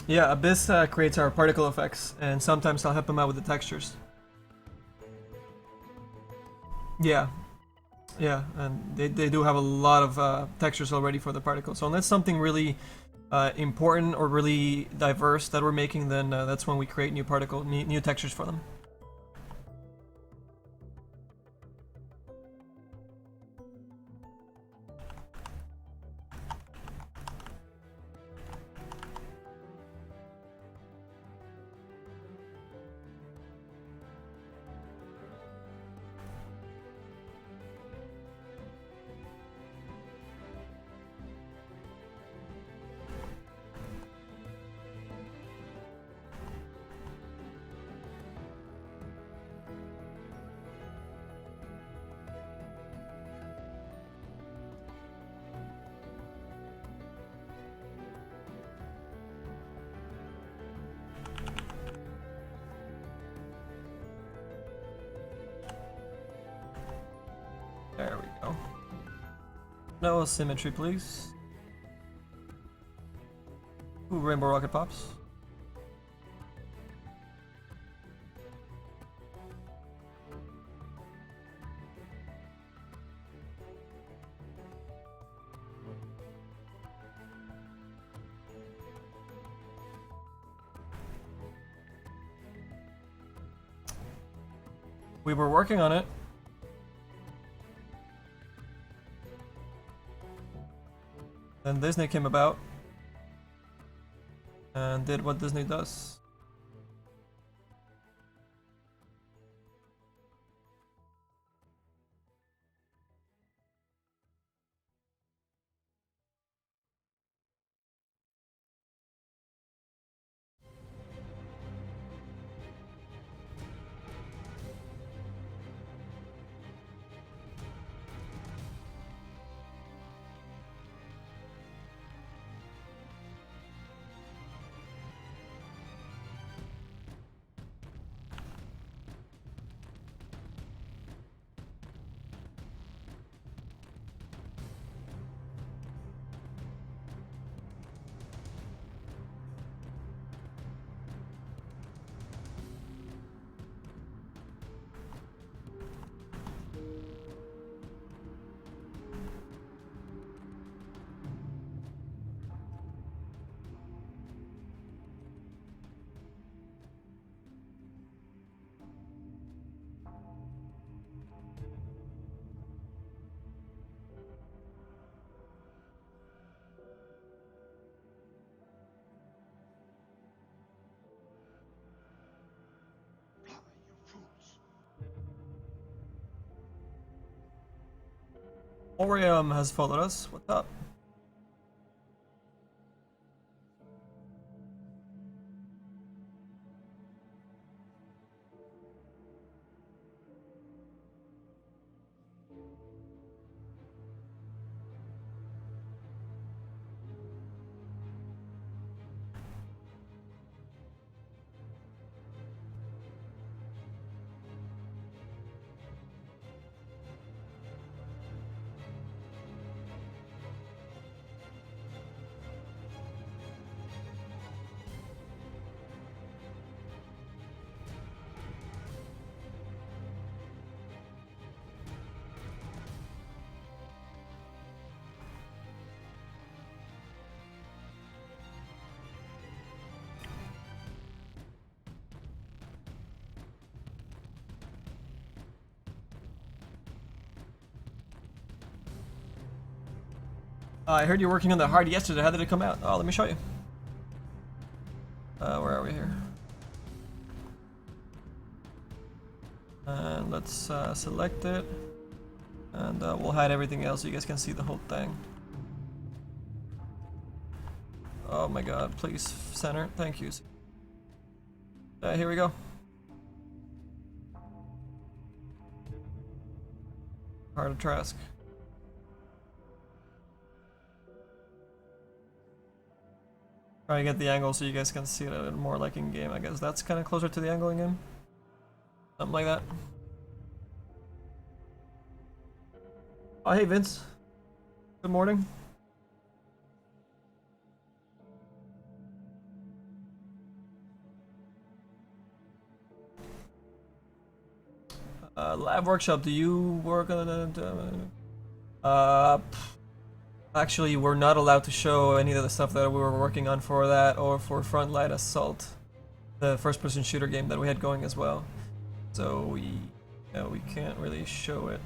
Yeah, Abyss creates our particle effects, and sometimes I'll help him out with the textures. Yeah, yeah, and they do have a lot of textures already for the particles. So unless something really important or really diverse that we're making, then that's when we create new new textures for them. There we go. No symmetry, please. Ooh, rainbow rocket pops. We were working on it. Then Disney came about and did what Disney does. Orium has followed us. What's up? I heard you were working on the hard yesterday. How did it come out? Oh, let me show you. Where are we here? And let's select it. And we'll hide everything else so you guys can see the whole thing. Oh my god, please center. Thank you. Here we go. Heart of Trask. Try to get the angle so you guys can see it a little more like in game. I guess that's kind of closer to the angle in game. Something like that. Oh, hey Vince. Good morning. LiveWorkshop, do you work on actually, we're not allowed to show any of the stuff that we were working on for that or for Frontline Assault, the first-person shooter game that we had going as well. So we can't really show it.